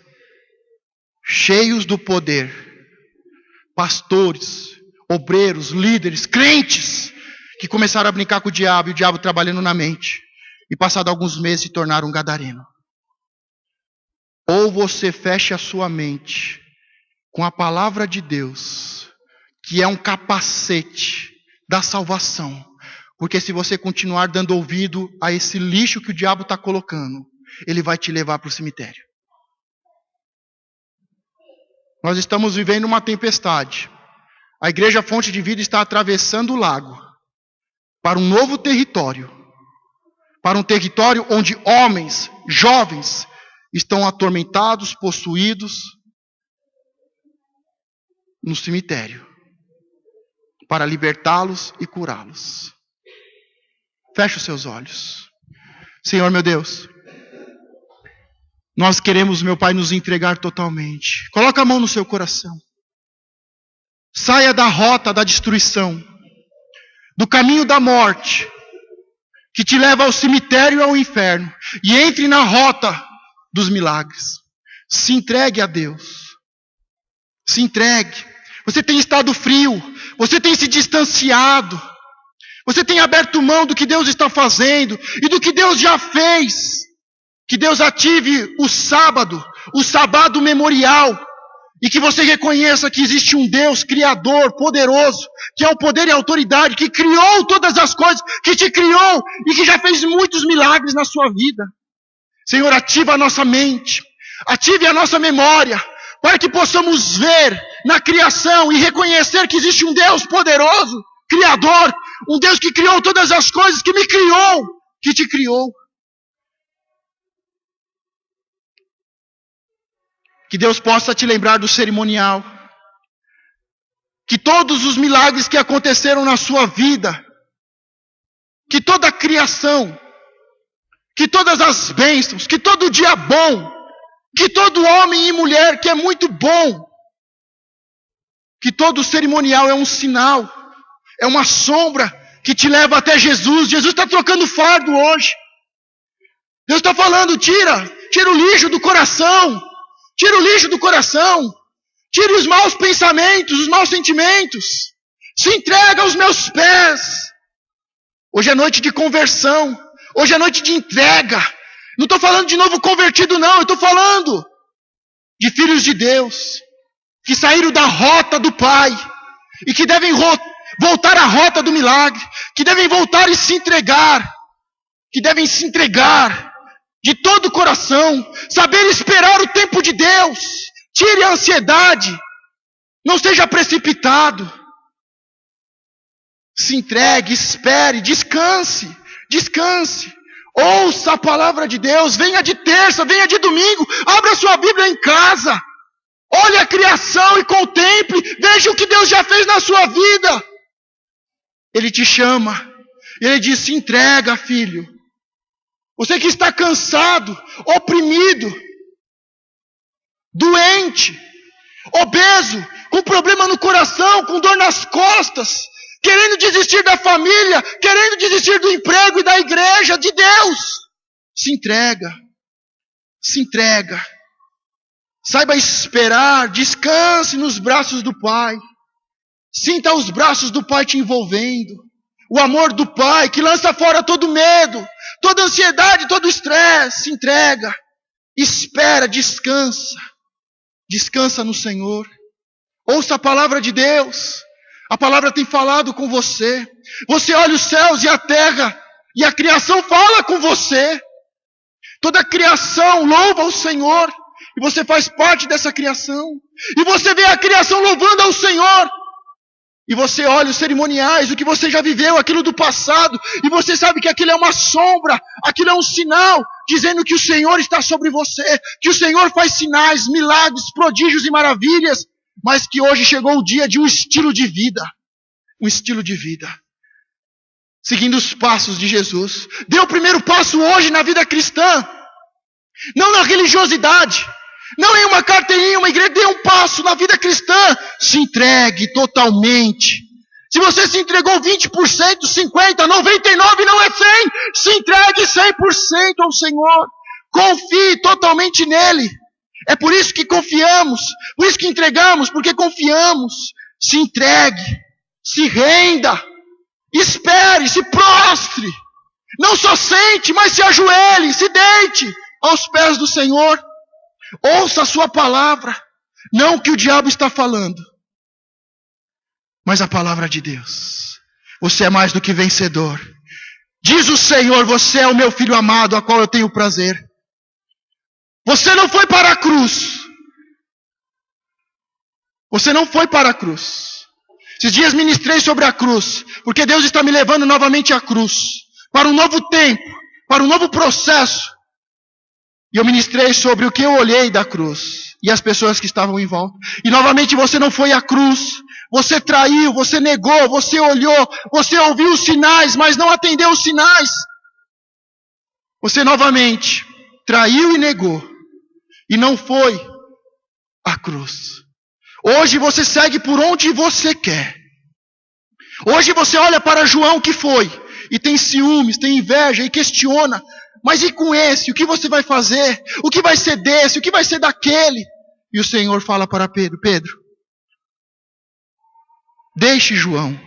cheios do poder, pastores, obreiros, líderes, crentes, que começaram a brincar com o diabo, e o diabo trabalhando na mente, e passado alguns meses se tornaram um gadareno. Ou você fecha a sua mente com a palavra de Deus, que é um capacete da salvação, porque se você continuar dando ouvido a esse lixo que o diabo está colocando, ele vai te levar para o cemitério. Nós estamos vivendo uma tempestade. A igreja Fonte de Vida está atravessando o lago para um novo território. Para um território onde homens, jovens, estão atormentados, possuídos no cemitério. Para libertá-los e curá-los. Feche os seus olhos. Senhor meu Deus, nós queremos, meu Pai, nos entregar totalmente. Coloca a mão no seu coração. Saia da rota da destruição, do caminho da morte, que te leva ao cemitério e ao inferno, e entre na rota dos milagres. Se entregue a Deus. Se entregue. Você tem estado frio, você tem se distanciado, você tem aberto mão do que Deus está fazendo e do que Deus já fez. Que Deus ative o sábado memorial, e que você reconheça que existe um Deus criador, poderoso, que é o poder e a autoridade, que criou todas as coisas, que te criou e que já fez muitos milagres na sua vida. Senhor, ativa a nossa mente, ative a nossa memória, para que possamos ver na criação e reconhecer que existe um Deus poderoso, criador, um Deus que criou todas as coisas, que me criou, que te criou. Que Deus possa te lembrar do cerimonial. Que todos os milagres que aconteceram na sua vida, que toda a criação, que todas as bênçãos, que todo dia bom, que todo homem e mulher que é muito bom, que todo cerimonial é um sinal, é uma sombra que te leva até Jesus. Jesus está trocando fardo hoje. Deus está falando, tira o lixo do coração. Tira o lixo do coração. Tire os maus pensamentos, os maus sentimentos. Se entrega aos meus pés. Hoje é noite de conversão. Hoje é noite de entrega. Não estou falando de novo convertido, não. Eu estou falando de filhos de Deus, que saíram da rota do Pai e que devem voltar à rota do milagre, que devem voltar e se entregar, que devem se entregar de todo o coração, saber esperar o tempo de Deus. Tire a ansiedade, não seja precipitado, se entregue, espere, descanse, ouça a palavra de Deus, venha de terça, venha de domingo, abra sua Bíblia em casa, olhe a criação e contemple, veja o que Deus já fez na sua vida. Ele te chama, ele diz, se entrega, filho. Você que está cansado, oprimido, doente, obeso, com problema no coração, com dor nas costas, querendo desistir da família, querendo desistir do emprego e da igreja de Deus. Se entrega. Saiba esperar, descanse nos braços do Pai. Sinta os braços do Pai te envolvendo. O amor do Pai que lança fora todo medo, toda ansiedade, todo estresse. Se entrega, espera, descansa. Descansa no Senhor. Ouça a palavra de Deus. A palavra tem falado com você. Você olha os céus e a terra, e a criação fala com você. Toda a criação louva o Senhor, e você faz parte dessa criação. E você vê a criação louvando ao Senhor. E você olha os cerimoniais, o que você já viveu, aquilo do passado, e você sabe que aquilo é uma sombra, aquilo é um sinal, dizendo que o Senhor está sobre você, que o Senhor faz sinais, milagres, prodígios e maravilhas, mas que hoje chegou o dia de um estilo de vida. Um estilo de vida. Seguindo os passos de Jesus. Dê o primeiro passo hoje na vida cristã. Não na religiosidade. Não em uma carteirinha, uma igreja. Dê um passo na vida cristã. Se entregue totalmente. Se você se entregou 20%, 50%, 99% não é 100%. Se entregue 100% ao Senhor. Confie totalmente nele. É por isso que confiamos. Por isso que entregamos. Porque confiamos. Se entregue. Se renda. Espere. Se prostre. Não só sente, mas se ajoelhe. Se deite aos pés do Senhor. Ouça a sua palavra. Não o que o diabo está falando, mas a palavra de Deus. Você é mais do que vencedor. Diz o Senhor: você é o meu filho amado, a qual eu tenho prazer. Você não foi para a cruz. Você não foi para a cruz. Esses dias ministrei sobre a cruz, porque Deus está me levando novamente à cruz, para um novo tempo, para um novo processo. E eu ministrei sobre o que eu olhei da cruz e as pessoas que estavam em volta. E novamente você não foi à cruz. Você traiu, você negou, você olhou, você ouviu os sinais, mas não atendeu os sinais. Você novamente traiu e negou. E não foi à cruz. Hoje você segue por onde você quer. Hoje você olha para João que foi e tem ciúmes, tem inveja e questiona. Mas e com esse? O que você vai fazer? O que vai ser desse? O que vai ser daquele? E o Senhor fala para Pedro: Pedro, deixe João.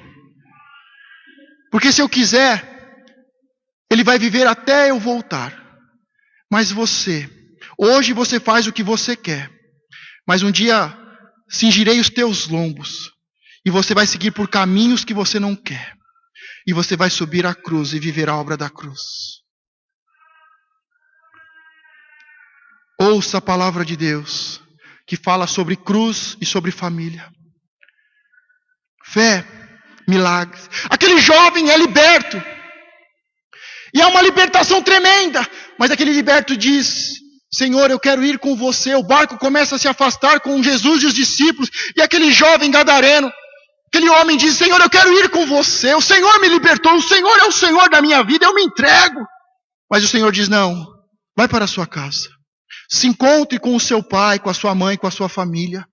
Porque se eu quiser, ele vai viver até eu voltar. Mas você, hoje você faz o que você quer. Mas um dia cingirei os teus lombos. E você vai seguir por caminhos que você não quer. E você vai subir a cruz e viver a obra da cruz. Ouça a palavra de Deus, que fala sobre cruz e sobre família. Fé, milagres. Aquele jovem é liberto. E é uma libertação tremenda. Mas aquele liberto diz: Senhor, eu quero ir com você. O barco começa a se afastar com Jesus e os discípulos. E aquele jovem gadareno, aquele homem diz: Senhor, eu quero ir com você. O Senhor me libertou. O Senhor é o Senhor da minha vida. Eu me entrego. Mas o Senhor diz: não, vai para a sua casa. Se encontre com o seu pai, com a sua mãe, com a sua família.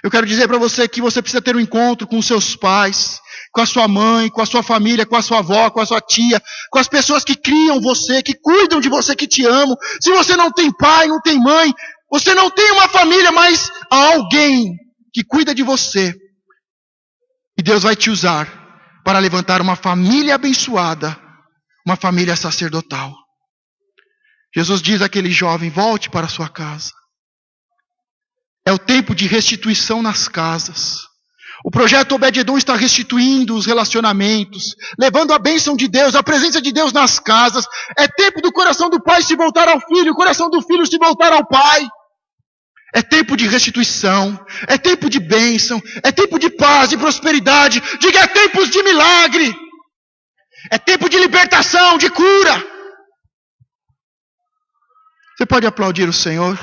Eu quero dizer para você que você precisa ter um encontro com os seus pais, com a sua mãe, com a sua família, com a sua avó, com a sua tia, com as pessoas que criam você, que cuidam de você, que te amam. Se você não tem pai, não tem mãe, você não tem uma família, mas há alguém que cuida de você. E Deus vai te usar para levantar uma família abençoada, uma família sacerdotal. Jesus diz àquele jovem: volte para a sua casa. É o tempo de restituição nas casas. O projeto Obed-Edom está restituindo os relacionamentos, levando a bênção de Deus, a presença de Deus nas casas. É tempo do coração do pai se voltar ao filho, o coração do filho se voltar ao pai. É tempo de restituição, é tempo de bênção, é tempo de paz e prosperidade. Diga: é tempos de milagre. É tempo de libertação, de cura. Você pode aplaudir o Senhor?